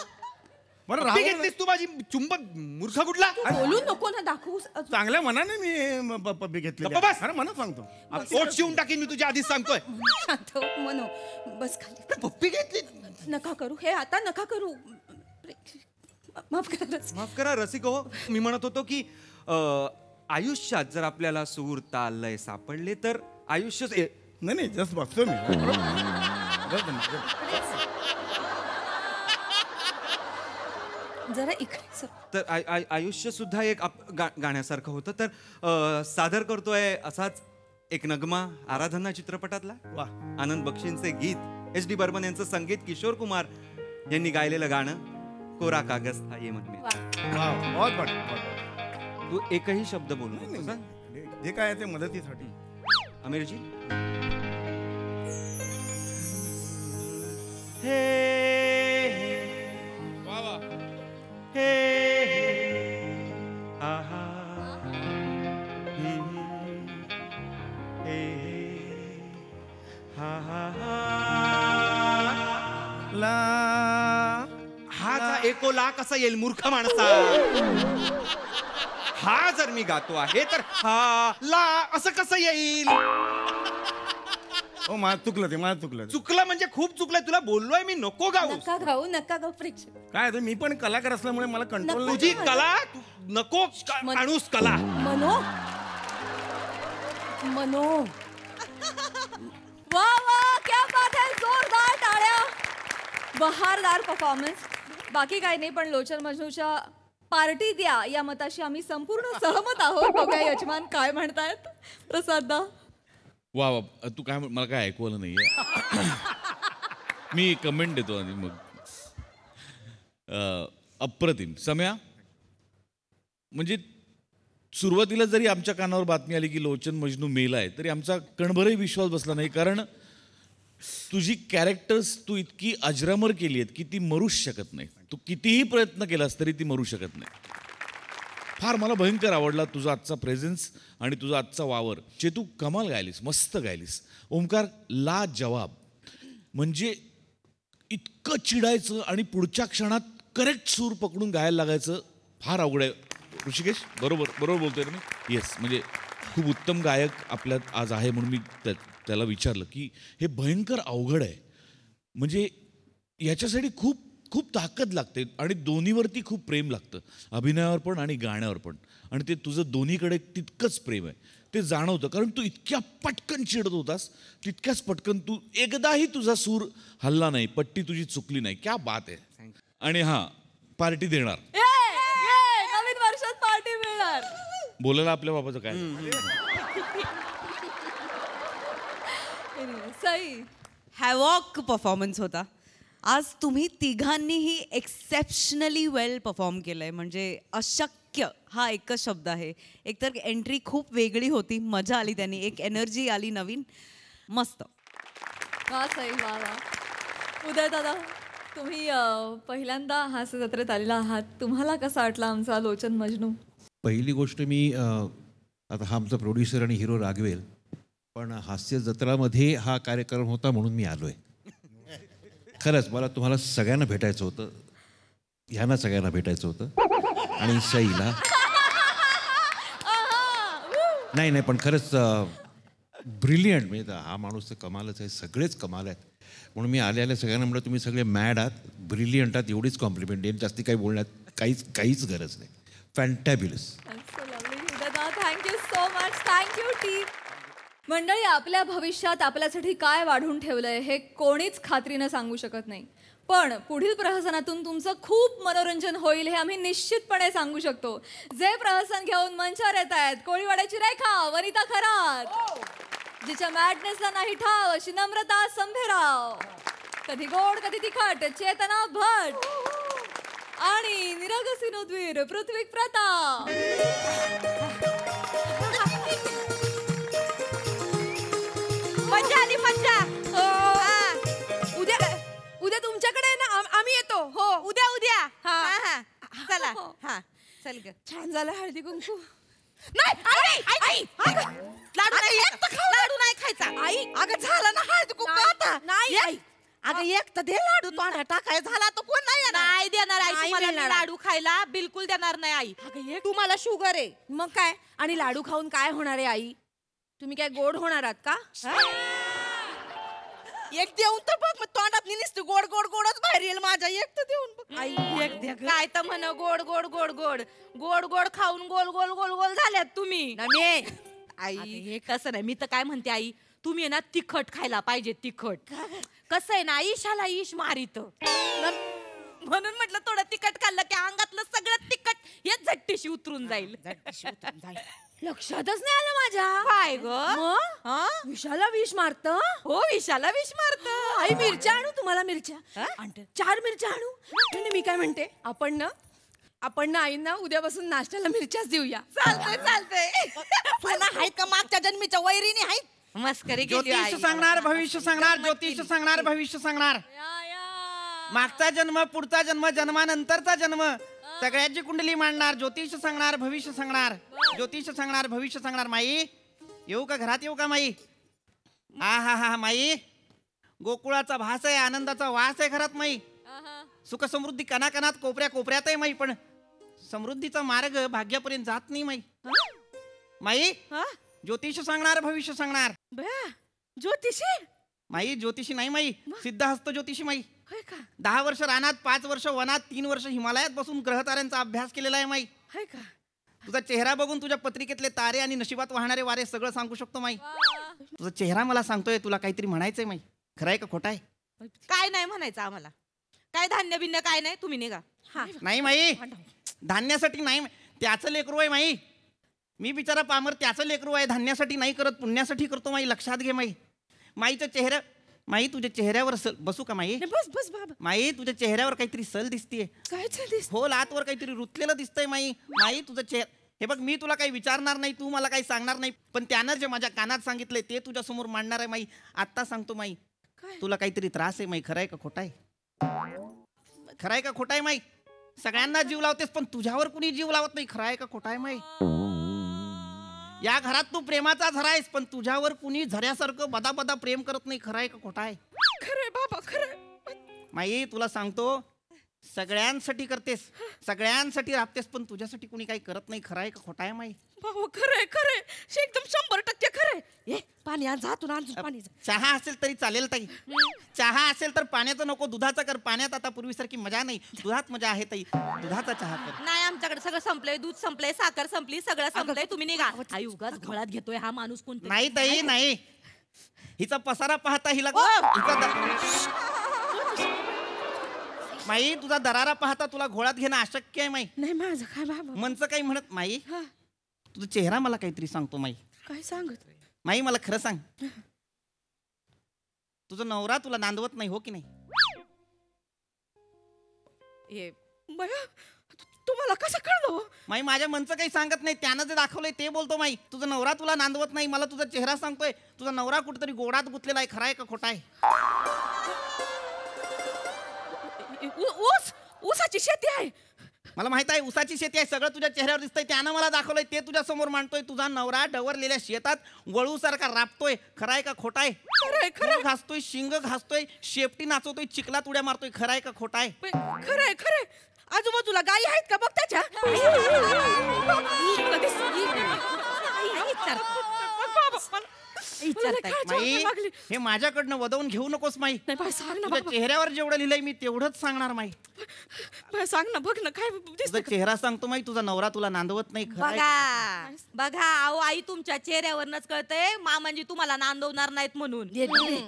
बरं पप्पी घेतलीस तू माझी? चुंबक मूर्ख कुठला? तू बोलू नको ना, दाखवू. चांगल्या मनाने मी पप्पी घेतली. गप्प बस. अरे मना सांगतो, पोट शिवून टाकीन मी तुझ्या आधीच सांगतोय. शांत हो, मनो, बस खाली. पप्पी घेतली? नका करू हे, आता नका करू. माफ करा रसिको. माफ करा रसिको. मी म्हणत होतो की आयुष्यात जर आपल्याला सूर ताल लय सापडले तर आयुष्य. नाही नाही, जस्ट बघतो मी. जरा इकडे सर. तर आयुष्य सुद्धा एक गाण्यासारखं होतं. तर सादर करतोय असाच एक नगमा आराधना चित्रपटातला. वा. आनंद बक्षींचे गीत, एच डी बर्मन यांचं संगीत, किशोर कुमार यांनी गायलेलं गाणं कोरा कागज था ये मन में. बहुत बढिया. तू एकही शब्द बोलू नकोस. जे काय आहे ते मदतीसाठी. अमीरजी. हे हे आहा हे हा ला हा एको ला कसा येईल मूर्ख माणसा? हा जर मी गातो आहे तर हा ला असं कसं येईल? हो, मला चुकलं ते, मला चुकलं. चुकलं म्हणजे खूप चुकलंय. तुला बोललोय मी नको गाऊ. नका गाऊ, नका गाऊ प्रेक्षक. काय मी पण कलाकार असल्यामुळे मला कंट्रोल नाही. तुझी कला नको माणूस कला. मनो, मनो. वा वा, क्या बात है, जोरदार टाळ्या. बहारदार परफॉर्मन्स. बाकी काही नाही, पण लोचन मजनूच्या पार्टी द्या या मताशी आम्ही संपूर्ण सहमत आहोत. बघूया यजमान काय म्हणतायत. प्रसाददा. वा वा, तू काय मला काय ऐकू आलं नाहीये. मी कमेंट देतो आणि मग अप्रतिम. सम्या, म्हणजे सुरुवातीला जरी आमच्या कानावर बातमी आली की लोचन मजनू मेलाय, तरी आमचा कणभरही विश्वास बसला नाही. कारण तुझी कॅरेक्टर्स तू इतकी अजरामर केली आहेत की ती मरूच शकत नाही. तू कितीही प्रयत्न केलास तरी ती मरू शकत नाही. फार मला भयंकर आवडला तुझा आजचा प्रेझेन्स आणि तुझा आजचा वावर. चेतू कमाल गायलीस, मस्त गायलीस. ओमकार ला जवाब. म्हणजे इतकं चिडायचं आणि पुढच्या क्षणात करेक्ट सूर पकडून गायला लागायचं फार अवघड आहे. ऋषिकेश, बरोबर बोलतोय ना मी? येस, म्हणजे खूप उत्तम गायक आपल्यात आज आहे म्हणून मी त्याला विचारलं की हे भयंकर अवघड आहे. म्हणजे याच्यासाठी खूप खूप ताकद लागते आणि दोन्हीवरती खूप प्रेम लागतं, अभिनयावर पण आणि गाण्यावर पण. आणि ते तुझं दोन्हीकडे तितकंच प्रेम आहे, ते जाणवतं. कारण तू इतक्या पटकन चिडत होतास, तितक्याच पटकन तू एकदाही तुझा सूर हल्ला नाही, पट्टी तुझी चुकली नाही. क्या बात आहे. आणि हां, पार्टी देणार. नवीन वर्षात पार्टी मिळणार. बोलायला आपल्या बाबाचं काय. सई. हॅवॉक परफॉर्मन्स होता आज. तुम्ही तिघांनीही एक्सेप्शनली वेल परफॉर्म केलंय. म्हणजे अशक्य हा एकच शब्द आहे. एकतर एंट्री खूप वेगळी होती, मजा आली, त्यांनी एक एनर्जी आली नवीन, मस्त. वा सई, वा वा. उदय दादा, तुम्ही पहिल्यांदा हास्य जत्रेत आलेला आहात. तुम्हाला कसा वाटला आमचा लोचन मजनू? पहिली गोष्ट, मी आता हा आमचा प्रोड्युसर आणि हिरो रागवेल, पण हास्य जत्रामध्ये हा कार्यक्रम होता म्हणून मी आलो आहे. खरंच मला तुम्हाला सगळ्यांना भेटायचं होतं, ह्यांना सगळ्यांना भेटायचं होतं आणि सईला. नाही पण खरंच ब्रिलियंट. म्हणजे हा माणूस तर कमालच आहे, सगळेच कमाल आहेत. म्हणून मी आले सगळ्यांना म्हटलं तुम्ही सगळे मॅड आहात, ब्रिलियंट आहात, एवढीच कॉम्प्लिमेंट येईल, जास्ती काही बोलण्यात काहीच गरज नाही. Fantabulous. Thank you so much. Thank you team. मंडळी, आपल्या भविष्यात आपल्यासाठी काय वाढून ठेवलंय हे कोणीच खात्रीनं सांगू शकत नाही, पण पुढील प्रहसनातून तुमचं खूप मनोरंजन होईल हे आम्ही निश्चितपणे सांगू शकतो. जे प्रहसन घेऊन मंचावर येत आहेत, कोळीवाड्याची रेखा वनिता खरात, जिच्या मॅडनेसला नाही ठाव अशी नम्रता संभेराव, कधी गोड कधी तिखट चेतना भट आणि निरगसिनोद्वीर पृथ्वी प्रताप. मजा आली, मजा. उद्या तुमच्याकडे ना आम्ही येतो. हो, उद्या. हा चला. हा चल ग. छान झालं हळदी कुंकू. नाही लाडू नाही खायचा. आई अगं झालं ना हळदी कुंकू आता. नाही अगं एक तर दे लाडू, तोंडा टाकाय झाला तर कोण नाही देणार. आई तुम्हाला लाडू खायला बिलकुल देणार नाही. आई अगं तुम्हाला शुगर आहे मग काय, आणि लाडू खाऊन काय होणार आहे आई? तुम्ही काय गोड होणार आहात का? एक देऊन तर बघ, मग तोंडात नुसतं गोड गोड गोडच बाहेर येईल माझ्या. एक तर देऊन बघ. आई एक द्या काय तर म्हण, गोड गोड गोड गोड गोड गोड खाऊन गोल गोल गोल गोल झाल्यात तुम्ही. आई हे कसं नाही, मी तर काय म्हणते आई, तुम्ही ना तिखट खायला पाहिजे. तिखट कसं आहे ना, ईशाला ईश मारित, म्हणून म्हटलं थोडं तिखट खाल्लं की अंगातलं सगळं तिखट हे झट्टीशी उतरून जाईल. लक्षातच नाही आलं माझ्या. काय ग, विषाला विष मारत? हो, विषाला विष मारत. आई मिरच्या आणू तुम्हाला? मिरच्या 4 मिरच्या आणू. मी काय म्हणते, आपण ना आईंना उद्यापासून नाश्त्याला मिरच्याच देऊया. चालतंय. आहेत का मागच्या जन्मीच्या वैरीने? आहेत. मस्करी केली. ज्योतिष सांगणार, भविष्य सांगणार, ज्योतिष सांगणार, भविष्य सांगणार. मागचा जन्म, पुढचा जन्म, जन्मानंतरचा जन्म, सगळ्याची कुंडली मांडणार. ज्योतिष सांगणार, भविष्य सांगणार, ज्योतिष सांगणार, भविष्य सांगणार. माई येऊ का? घरात येऊ का माई? हा माई, गोकुळाचा भास आहे, आनंदाचा वास आहे घरात माई. सुख समृद्धी कणाकणात, कोपऱ्या कोपऱ्यात आहे माई, पण समृद्धीचा मार्ग भाग्यापर्यंत जात नाही माई. माई ज्योतिष सांगणार, भविष्य सांगणार. ज्योतिषी माई? ज्योतिषी नाही माई, सिद्धहस्त ज्योतिषी माई. 10 वर्ष रानात, 5 वर्ष वनात, 3 वर्ष हिमालयात बसून ग्रहताऱ्यांचा अभ्यास केलेला आहे माई. तुझा चेहरा बघून तुझ्या पत्रिकेतले तारे आणि नशिबात वाहणारे वारे सगळं सांगू शकतो माई. तुझा चेहरा मला सांगतोय तुला काहीतरी म्हणायचंय माई. खरं आहे का खोटं आहे? काय नाही म्हणायचं आम्हाला. काय धान्य बिन्य काय नाही, तुम्ही निघा. हा नाही माई, धान्यासाठी नाही, त्याचं लेकरू आहे माई. मी बिचारा पामर, त्याचं लेकरू आहे. धान्यासाठी नाही करत, पुण्यासाठी करतो माई. लक्षात घे माई. माईच्या चेहऱ्या, माई तुझ्या चेहऱ्यावर बसू का माई? बस बस बाबा. माई तुझ्या चेहऱ्यावर काहीतरी सल दिसतीये. काय दिस? हो, लातवर काहीतरी रुतलेलं दिसतंय माई. माई तुझं चेहरा, हे बघ, मी तुला काही विचारणार नाही, तू मला काही सांगणार नाही, पण त्यानं जे माझ्या कानात सांगितलंय ते तुझ्या समोर मांडणार आहे माई. आत्ता सांगतो माई, तुला काहीतरी त्रास आहे माई. खरंय का खोटा आहे? खरंय का खोटा आहे माई? सगळ्यांना जीव लावतेस पण तुझ्यावर कुणी जीव लावत नाही. खरंय का खोटा आहे माई? या घरात तू प्रेमाचा झरा आहेस पण तुझ्यावर कुणी झऱ्यासारखं बदा बदा प्रेम करत नाही. खरंय का खोटा आहे? खरंय बाबा, खरंय. माई तुला सांगतो, सगळ्यांसाठी करतेस, सगळ्यांसाठी राबतेस पण तुझ्यासाठी कुणी काही करत नाही. खरंय का खोटा आहे माई? बाबा खरंय, खरंय, एकदम 100% खरंय. ए पाणी आण, जा तू पाणी. चहा असेल तरी चालेल ताई. चहा असेल तर पाण्याचं नको, दुधाचा कर. पाण्यात आता पूर्वीसारखी मजा नाही, दुधात मजा आहे ताई. दुधाचा चहा कर. नाही, आमच्याकडे सगळं संपलंय. दूध संपलंय, साखर संपली, सगळं संपलंय. तुम्ही निघा. आई उगाच घोळात घेतोय हा माणूस. कोणता? नाही ताई, नाही. हिचा पसारा पाहता हिला माई, तुझा दरारा पाहता तुला घोळात घेणं अशक्य आहे माई. नाही माझं काय बाबा. मनचं काही म्हणत माई. तुझा चेहरा मला काहीतरी सांगतो माई. काय सांगत माई? मला खरं सांग, तुझा नवरा तुला नांदवत नाही, हो की नाही? ए बया, तुम्हाला कसं कळलं? माई माझ्या मनचं काही सांगत नाही, त्यानं जे दाखवलंय ते बोलतो माई. तुझा नवरा तुला नांदवत नाही, मला तुझा चेहरा सांगतोय. तुझा नवरा कुठेतरी गोडात गुंतलेला आहे. खराय का खोटा आहे? ऊसाची शेती आहे. मला माहित आहे ऊसाची शेती आहे, सगळं तुझ्या चेहऱ्यावर दिसतंय. त्यानं मला दाखवलंय ते तुझ्या समोर मांडतोय. तुझा नवरा डवरलेल्या शेतात वळूसारखा राबतोय. खराय का खोटा आहे? खरंय, घासतोय, शिंग घासतोय, शेपटी नाचवतोय, चिखलात उड्या मारतोय. खराय का खोटा आहे? खरंय, खरंय. आजूबाजूला गायी आहेत का बघ त्याच्या? माई, हे माझ्याकडनं वदवून घेऊ नकोस माई. तुझ्या चेहऱ्यावर जेवढं लिहिलंय मी तेवढंच सांगणार माई. सांग ना, बघ ना काय तुझा चेहरा सांगतो माई. तुझा नवरा तुला नांदवत नाही. बघा बघा, अहो आई तुमच्या चेहऱ्यावरच कळतंय मामांजी तुम्हाला नांदवणार नाहीत म्हणून.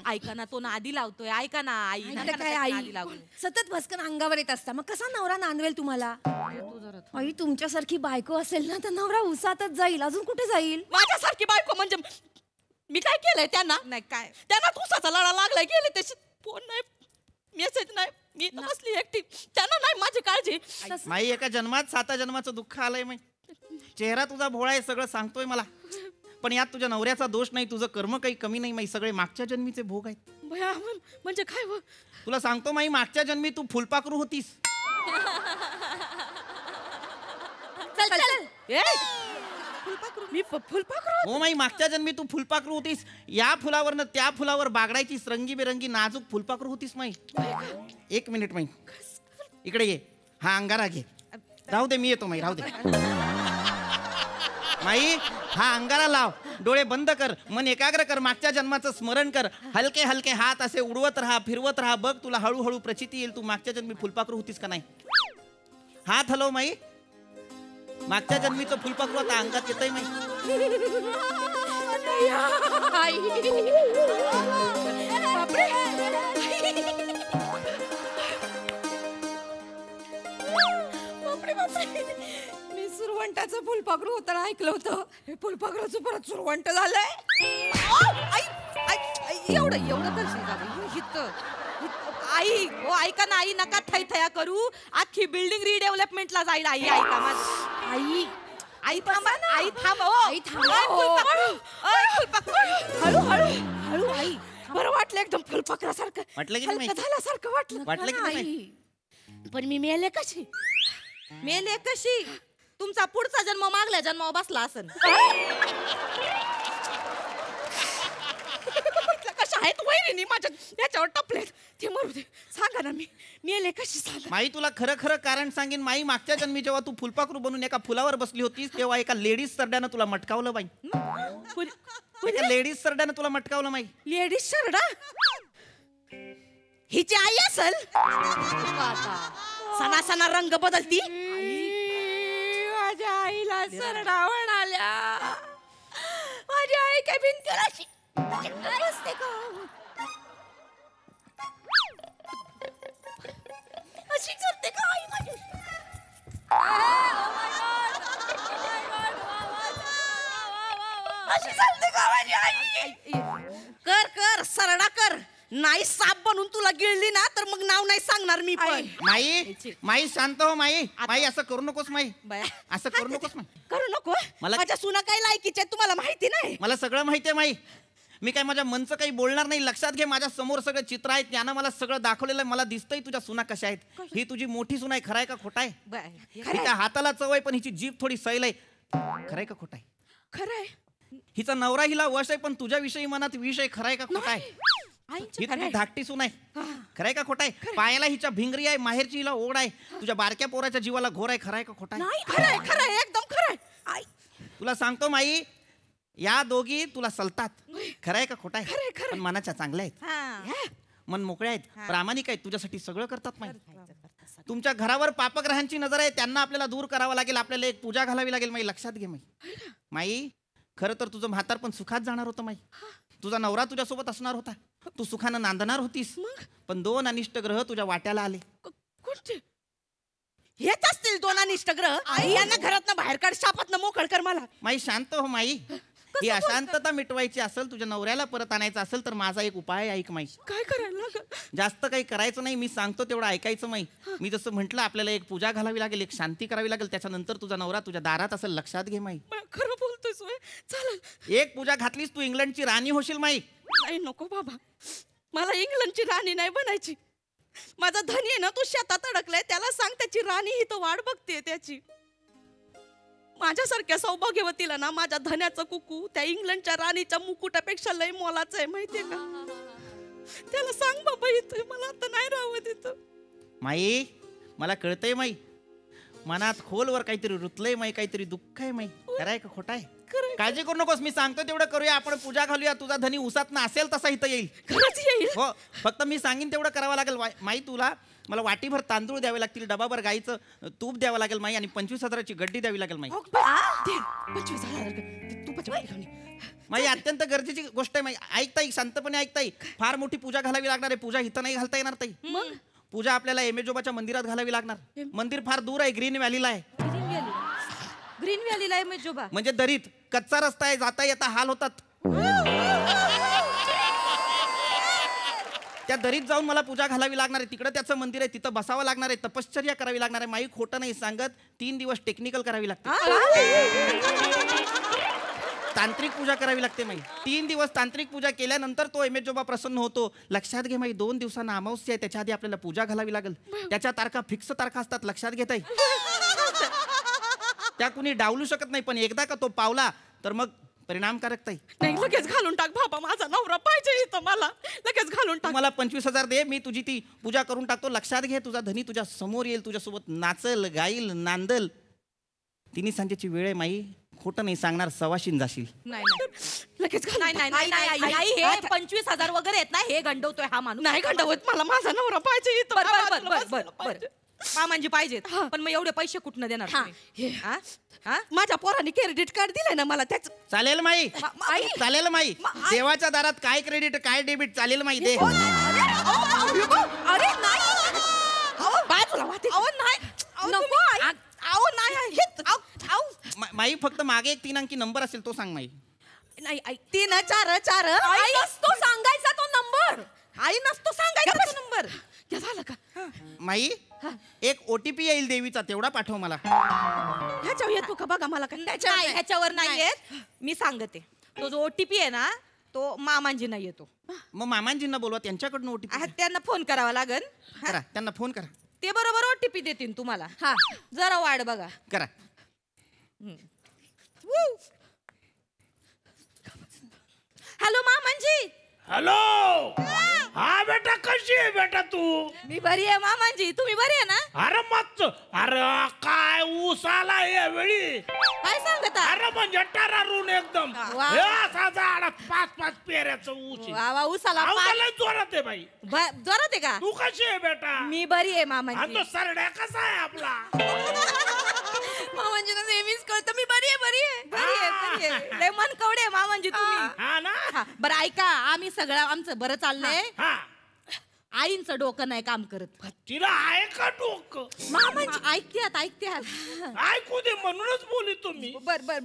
ऐका ना, तो ना आधी लावतोय. ऐका ना आई, काय आई सतत भस्कन अंगावर येत असता, मग कसा नवरा नांदवेल तुम्हाला? आई तुमच्यासारखी बायको असेल ना तर नवरा उसातच जाईल, अजून कुठे जाईल? माझ्यासारखी बायको म्हणजे मी काय केलंय त्यांना? नाही काय, त्यांना तुसाचा लढा लागलाय. गेले त्याची फोन नाही, मेसेज नाही, मी बसली एकटी. त्यांना नाही माझी काळजी. माई एका जन्मात 7 जन्माचं दुःख आलंय माई. चेहरा तुझा भोळा आहे, सगळं सांगतोय मला, पण यात तुझ्या नवऱ्याचा दोष नाही. तुझं कर्म काही कमी नाही माई, सगळे मागच्या जन्मीचे भोग आहेत. म्हणजे काय? तुला सांगतो माई, मागच्या जन्मी तू फुलपाखरू होतीस. चल चल मी फुलपाखरू? हो माई, मागच्या जन्मी तू फुलपाखरू होतीस. या फुलावरनं त्या फुलावर बागडायची रंगीबेरंगी नाजूक फुलपाखरू होतीस माई. 1 मिनिट माई, इकडे ये. हा अंगारा घे. राहू दे, मी येतो माई, राहू दे. माई हा अंगारा लाव, डोळे बंद कर, मन एकाग्र कर, मागच्या जन्माचं स्मरण कर. हलके हलके हात असे उडवत राहा, फिरवत राहा. बघ तुला हळूहळू प्रचिती येईल तू मागच्या जन्मी फुलपाखरू होतीस का नाही. हात हलव माई. मागच्या जन्मीचं फुलपाखरू आता अंगात येतंय माई. मी सुरवंटाचं फुलपाखरू होताना ऐकलं होतं. हे फुलपाखरूचं परत सुरवंट झालंय. एवढं करशील आई? हो ऐका ना आई, नका थैथया करू. अख्खी बिल्डिंग रिडेव्हलपमेंटला जाईल. आई ऐका माझं. आई आई थांबा ना. आई थांब. आई थांबा. हळू हळू हळू आई. बरं वाटलं एकदम फुलपाखरासारखं. वाटलं की नाही? झाल्यासारखं वाटलं की नाही? पण मी मेले कशी? मेले कशी? तुमचा पुढचा जन्म मागल्या जन्मावर बसला असन. कशा आहेत वहिनी माझ्या याच्यावर टपलेत ते मरू दे. सांगा ना, मी मेले कशी सांगा. माई तुला खरं खरं कारण सांगेन माई. मागच्या जन्मी जेव्हा तू फुलपाखरू बनून एका फुलावर बसली होतीस तेव्हा एका लेडीज सरड्यानं तुला मटकावलं बाई. एका लेडीज सरड्यानं तुला मटकावलं माई. लेडीज सरडा? हिची आई असल. सणा सणा रंग बदलती. माझ्या आईला सरडा म्हणाल्या. माझी आई काय भिंतीला असते का? चालते का आई माझी? अशी चालते का माझी आई? कर कर सरडा कर. नाही साप बनून तुला गिळली ना तर मग नाव नाही सांगणार मी पण. माई शांत हो माई. माई असं करू नकोस माई. बाया. असं करू नकोस माई. करू नको. मला- माझ्या सुना काय लायकीच्या आहेत तुम्हाला माहिती नाही. मला सगळं माहिती आहे माई. मी काय माझ्या मनचं काही बोलणार नाही. लक्षात घे, माझ्या समोर सगळं चित्र आहे. त्यानं मला सगळं दाखवलेलं आहे. मला दिसतंय तुझ्या सुना कशा आहेत. ही तुझी मोठी सुना आहे. खरंय का खोटा आहे? बाया. हिच्या हाताला चव आहे पण हिची जीभ थोडी सैल आहे. खरंय का खोटा आहे? खरंय. हिचा नवरा हिला वश आहे पण तुझ्याविषयी मनात विष आहे. खरंय का खोटा आहे? आईची ही तुझी खरंय. धाकटी सून आहे. खरंय का खोटा आहे? पायाला हिच्या भिंगरी आहे, माहेरची हिला ओढ आहे. तुझ्या बारक्या पोराच्या जीवाला घोर आहे. खरंय का खोटा आहे? नाही खरंय खरंय एकदम खरंय. आई तुला सांगतो माई, या दोघी तुला सलतात. खरंय का खोटा आहे? खरंय. पण मनाच्या चांगल्या आहेत. हा. मन मोकळे आहेत, प्रामाणिक आहेत, तुझ्यासाठी सगळं करतात माई. तुमच्या घरावर पापग्रहांची नजर आहे, त्यांना आपल्याला दूर करावं लागेल. आपल्याला एक पूजा घालावी लागेल माई. लक्षात घे माई. माई खरं तर तुझं म्हातार पण सुखात जाणार होतं माई. तुझा नवरा तुझ्यासोबत असणार होता. तू सुखानं नांदणार होतीस. पण 2 अनिष्ट ग्रह तुझ्या वाट्याला आले. कोणते? हेच असतील 2 अनिष्ट ग्रह. आई यांना घरातनं बाहेर काढ, शापातनं मोकळ कर मला. माई शांत हो माई. ही अशांतता मिटवायची असेल, तुझ्या नवऱ्याला परत आणायचं असेल तर माझा एक उपाय आहे. ऐक माई. काय करायला लागल? जास्त काही करायचं नाही. मी सांगतो तेवढं ऐकायचं माई. मी जसं म्हटलं आपल्याला एक पूजा घालावी लागेल, एक शांती करावी लागेल. त्याच्यानंतर तुझा नवरा तुझ्या दारात असेल. लक्षात घे माई. खरं बोलतोय सोय. चालेल. एक पूजा घातलीस तू इंग्लंडची राणी होशील माई. नाही नको बाबा, मला इंग्लंडची राणी नाही बनायची. माझा धनी आहे ना, तू शेतात अडकलाय. त्याला सांग त्याची राणी ही तो वाट बघते त्याची. माझ्यासारख्या सौभाग्यवतीला ना माझ्या धन्याचं कुकू त्या इंग्लंडच्या राणीच्या मुकुटापेक्षा लय मोलाचं आहे माहितीये का. त्याला सांग बाबा, इथं मला आता नाही राहावं तिथं. माई मला कळतंय माई, मनात खोलवर काहीतरी रुतलंय माई, काहीतरी दुःख आहे माई. खरंय का खोटा आहे? काळजी करू नकोस. मी सांगतो तेवढं करूया. आपण पूजा घालूया. तुझा धनी उसात ना असेल तसा इथं येईल. खरंच येईल. हो, फक्त मी सांगीन तेवढं करावं लागेल माई. तुला मला वाटीभर तांदूळ द्यावे लागतील, डबाभर गाईचं तूप द्यावं लागेल माई, आणि 25,000ची गड्डी द्यावी लागेल माई. 25,000 तू 25,000 माई अत्यंत गरजेची गोष्ट आहे माई. ऐकताई, शांतपणे ऐकताई. फार मोठी पूजा घालावी लागणार आहे. पूजा इथं नाही घालता येणार ताई. मग पूजा आपल्याला एमेजोबाच्या मंदिरात घालावी लागणार. मंदिर फार दूर आहे, ग्रीन व्हॅलीला आहे. ग्रीन व्हॅलीला आहे मेजोबा. म्हणजे दरीत कच्चा रस्ता आहे, जाता येता हाल होतात. त्या दरीत जाऊन मला पूजा घालावी लागणार आहे. तिकडे त्याचं मंदिर आहे, तिथं बसावं लागणार आहे, तपश्चर्या करावी लागणार आहे. माई खोटं नाही सांगत, 3 दिवस टेक्निकल करावी लागते. तांत्रिक पूजा करावी लागते माई. 3 दिवस तांत्रिक पूजा केल्यानंतर तो एमेजोबा प्रसन्न होतो. लक्षात घे माई, 2 दिवसांना अमावस्या आहे, त्याच्या आधी आपल्याला पूजा घालावी लागेल. त्याच्या तारखा फिक्स तारखा असतात. लक्षात घेताय, त्या कुणी डावलू शकत नाही. पण एकदा का तो पावला तर मग परिणामकारक ताई. नाही, लगेच घालून टाक बाबा. माझा नवरा पाहिजे इथं मला. लगेच घालून टाक. मला 25,000 दे, मी तुझी ती पूजा करून टाकतो. लक्षात घे, तुझा धनी तुझ्या समोर येईल, तुझ्यासोबत नाचल, गाईल, नांदल. 3 सांजेची वेळ आहे माई. खोटं नाही सांगणार, सवाशीन जाशील. नाही लगेच घालून नाही टाक. नाही नाही नाही, आई, हे 25,000 वगैरे आहेत ना, हे गंडवतोय हा माणूस. नाही गंडवत, मला माझा नवरा पाहिजे इथं. बर बर बाजूला बर बर बसलेला बर पाहिजे. मामांजी पाहिजेत, पण मग एवढे पैसे कुठनं देणार तुम्ही? हे, माझ्या पोराने क्रेडिट कार्ड दिलंय ना मला, त्याच चालेल माई, आई. चालेल माई. देवाच्या दारात काय क्रेडिट काय डेबिट चालेल माई. दे. अरे नाही, बाजूला वाटे. नको आई. अहो नाही, माई फक्त मागे एक 3 अंकी नंबर असेल तो सांग माई. नाही आई. 3 4 4. आई नसतो सांगायचा तो नंबर. आई नसतो सांगायचा तो नंबर. या झालं का माई? एक OTP येईल देवीचा, तेवढा पाठव मला. ह्याच्यावर येतो का बघा मला. नाही, ह्याच्यावर नाही येत. मी सांगते, तो जो OTP आहे ना, तो मामांजींना येतो. मग मामांजींना बोलवा, त्यांच्याकडून OTP त्यांना फोन करावा लागेल. करा. त्यांना फोन करा. ते बरोबर OTP देतील तुम्हाला. हा, जरा वाढ बघा. करा. हॅलो मामांजी. हॅलो. हा बेटा, कशी आहे बेटा तू? मी बरी आहे मामांजी, तुम्ही बरी आहे ना? अरे मत, अरे काय ऊस आला यावेळी. काय सांगता? अरे म्हणजे टरारून एकदम. वा. हे असा झाडात 5-5 पेऱ्याचं ऊस आहे. वा वा, उसाला अवघाला जोरात आहे बाई. जोरात आहे का? तू कशी आहे बेटा? मी बरी आहे आणि मामांजी. तो सरड्या कसा आहे आपला? मामांजी ना नेहमीच कळतं मी बरी आहे, बरी आहे, बरी आहे, बरी आहे. लय मन कवडे मामांजी तुम्ही. हा ना. बरं ऐका, आम्ही सगळं आमचं बरं चाललंय. हा. आईंचं डोकं नाही काम करत. तिला आहे का डोकं? ऐकत्यात. ऐकू दे म्हणूनच बोली तुम्ही.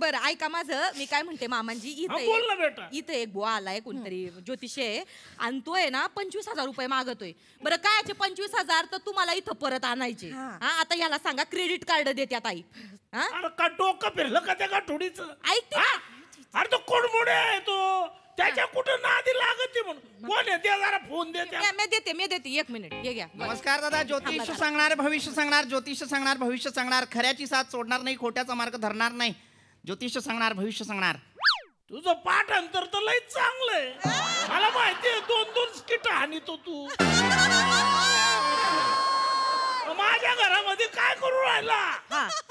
बर ऐका माझं. मी काय म्हणते मामांजी, बोल ना बेटा. इथं एक बुवा आलाय कोणतरी ज्योतिषी आहे आणि तो आहे ना 25,000 रुपये मागतोय. बरं कायचे 25,000 तर तुम्हाला इथं परत आणायचे. आता याला सांगा क्रेडिट कार्ड देत्यात आई. अरे का डोकं फिरलं का त्या गाठोडीचं? ऐकते अरे तो कोडमोडे आहे तो. त्याच्या कुठं नादी लागते म्हणून. कोण आहे त्या? जरा फोन दे. मी देते 1 मिनिट. हे घ्या. नमस्कार दादा. ज्योतिष सांगणार, भविष्य सांगणार, ज्योतिष सांगणार, भविष्य सांगणार. खऱ्याची साथ सोडणार नाही, खोट्याचा मार्ग धरणार नाही. ज्योतिष सांगणार, भविष्य सांगणार. तुझं पाठांतर तर लय चांगलंय. मला माहितीये 2-2 स्किट हानीतो तू. माझ्या घरामध्ये काय करू राहिला?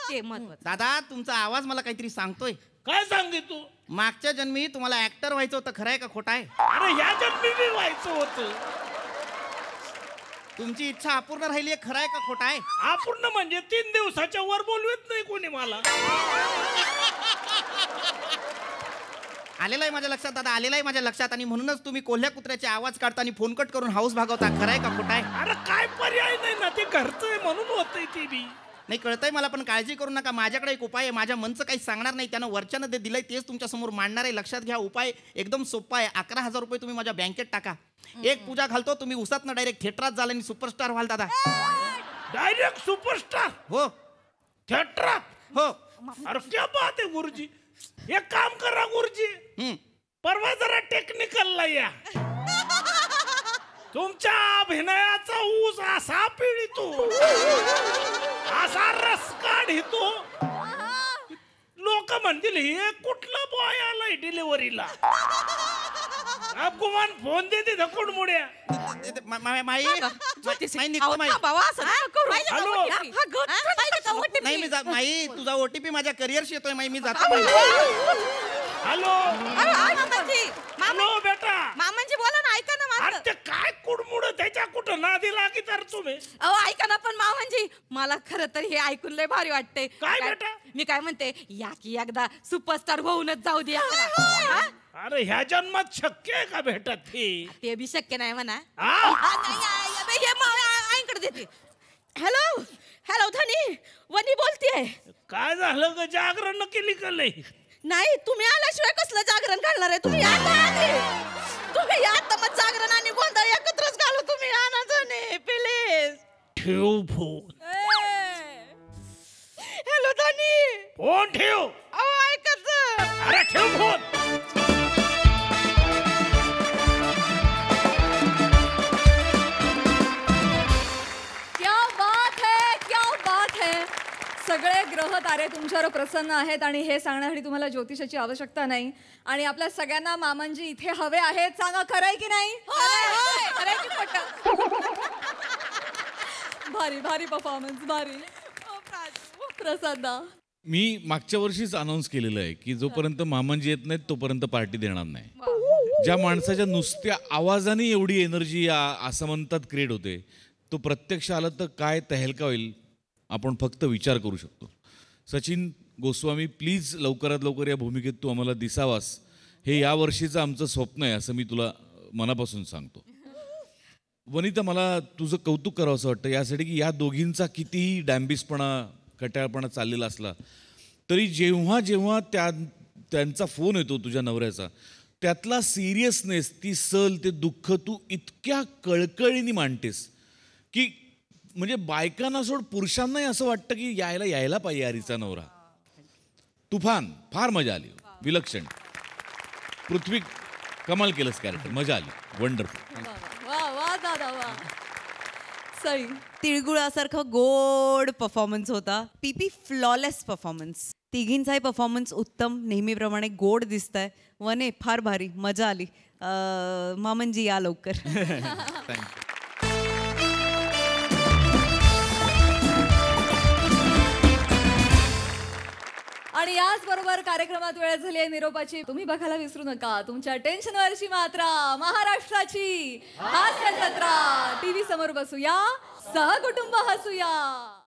ते महत्वाचं. दादा तुमचा आवाज मला काहीतरी सांगतोय. काय सांगे तू? मागच्या जन्मी तुम्हाला ऍक्टर व्हायचं होतं, खरं आहे का खोटं आहे? अरे ह्या जन्मी मी व्हायचं होतं. तुमची इच्छा अपूर्ण राहिली आहे, खरं आहे का खोटं आहे? अपूर्ण म्हणजे 3 दिवसाच्या वर बोलवत नाही कोणी मला. आलेलं आहे माझ्या लक्षात दादा, आलेलं आहे माझ्या लक्षात. आणि म्हणूनच तुम्ही कोल्ह्या कुत्र्याचे आवाज काढता आणि फोन कट करून हाऊस भागवता, खरं आहे का खोटं आहे? अरे काय पर्याय नाही ना, ते घरचं आहे म्हणून होतंय ते बी. नाही कळतंय मला, पण काळजी करू नका. माझ्याकडे एक उपाय आहे. माझ्या मनचं काही सांगणार नाही, त्यानं वरच्यानं ते दिलंय तेच तुमच्या समोर मांडणार आहे. लक्षात घ्या, उपाय एकदम सोपा आहे. 11,000 रुपये तुम्ही माझ्या बँकेत टाका. एक पूजा घालतो, तुम्ही उसातनं डायरेक्ट थिएटरात झाला आणि सुपरस्टार व्हाल दादा. Direct superstar? हो. थिएटरात? हो. अरे क्या बात आहे गुरुजी. एक काम करा गुरुजी, परवा जरा टेक्निकलला या. तुमच्या अभिनयाचा ऊस असा पिळतो, असा रस काढतो, लोक म्हणतील हे कुठलं बॉय आलाय डिलिव्हरीला. गुमान फोन देते धकोड मुड्या. माई तुझा ओटीपी माझ्या करिअरशी येतोय. माई मी जातो. हॅलो हॅलो बेटा. मामांजी बोला ना, ऐका ना माझं. ते काय कुडमुड त्याच्या कुठं नादी लागी तर तुम्ही. ऐका ना पण मामांजी, मला खरं तर हे ऐकून लय भारी वाटतंय. काय बेटा? मी काय म्हणते, या की एकदा सुपरस्टार होऊनच जाऊ द्या. अरे ह्या जन्मात शक्य आहे का भेटत? ते बी शक्य नाही म्हणा. हा? आईकडे देते. हॅलो धनी, वनी बोलतेय. काय झालं ग? जागरण केली का लय? नाही, तुम्ही आल्याशिवाय कसलं जागरण घालणार आहे? तुम्ही या तर मग जागरण आणि गोंधळ एकत्रच घालू. तुम्ही या ना धनी प्लीज. ठेव फोन. हॅलो धनी. फोन ठेव. अहो ऐकत. अरे ठेव फोन. सगळे ग्रह तारे तुमच्यावर प्रसन्न आहेत आणि हे सांगण्यासाठी तुम्हाला ज्योतिषाची आवश्यकता नाही. आणि आपल्या सगळ्यांना मामांजी इथे हवे आहेत. सांगा, खरंय की नाही? भारी भारी परफॉर्मन्स, भारी. प्रसादा, मी मागच्या वर्षीच अनाऊन्स केलेलं आहे की जोपर्यंत मामांजी येत नाहीत तोपर्यंत पार्टी देणार नाही. ज्या माणसाच्या नुसत्या आवाजाने एवढी एनर्जी असं म्हणतात क्रिएट होते, तो प्रत्यक्ष आला तर काय तहेलका होईल आपण फक्त विचार करू शकतो. सचिन गोस्वामी, प्लीज लवकरात लवकर या भूमिकेत तू आम्हाला दिसावास, हे या वर्षीचं आमचं स्वप्न आहे असं मी तुला मनापासून सांगतो. वनिता, मला तुझं कौतुक करावं असं वाटतं यासाठी की या दोघींचा कितीही डॅम्बिसपणा कटाळपणा चाललेला असला तरी जेव्हा जेव्हा त्यांचा फोन येतो तुझ्या नवऱ्याचा, त्यातला सिरियसनेस, ती सल, ते दुःख तू इतक्या कळकळीने मांडतेस की म्हणजे बायकांना सोड, पुरुषांनाही असं वाटतं की यायला पाहिजे यारीचा नवरा. तुफान, फार मजा आली, विलक्षण. पृथ्वी, कमाल केलंस कॅरेक्टर, मजा आली, वंडरफुल. वा वा दादा वा. सई, तिळगुळासारखं गोड परफॉर्मन्स होता. पीपी फ्लॉलेस परफॉर्मन्स. तिघींचाही परफॉर्मन्स उत्तम, नेहमीप्रमाणे गोड दिसतंय. वने फार भारी, मजा आली. मामनजी या लवकर. थँक्यू. आणि याचबरोबर कार्यक्रमात वेळ झाली आहे निरोपाची. तुम्ही बघायला विसरू नका तुमच्या टेन्शनवरची मात्रा, महाराष्ट्राची हास्य जत्रा. टीव्ही समोर बसूया, सहकुटुंब हसूया.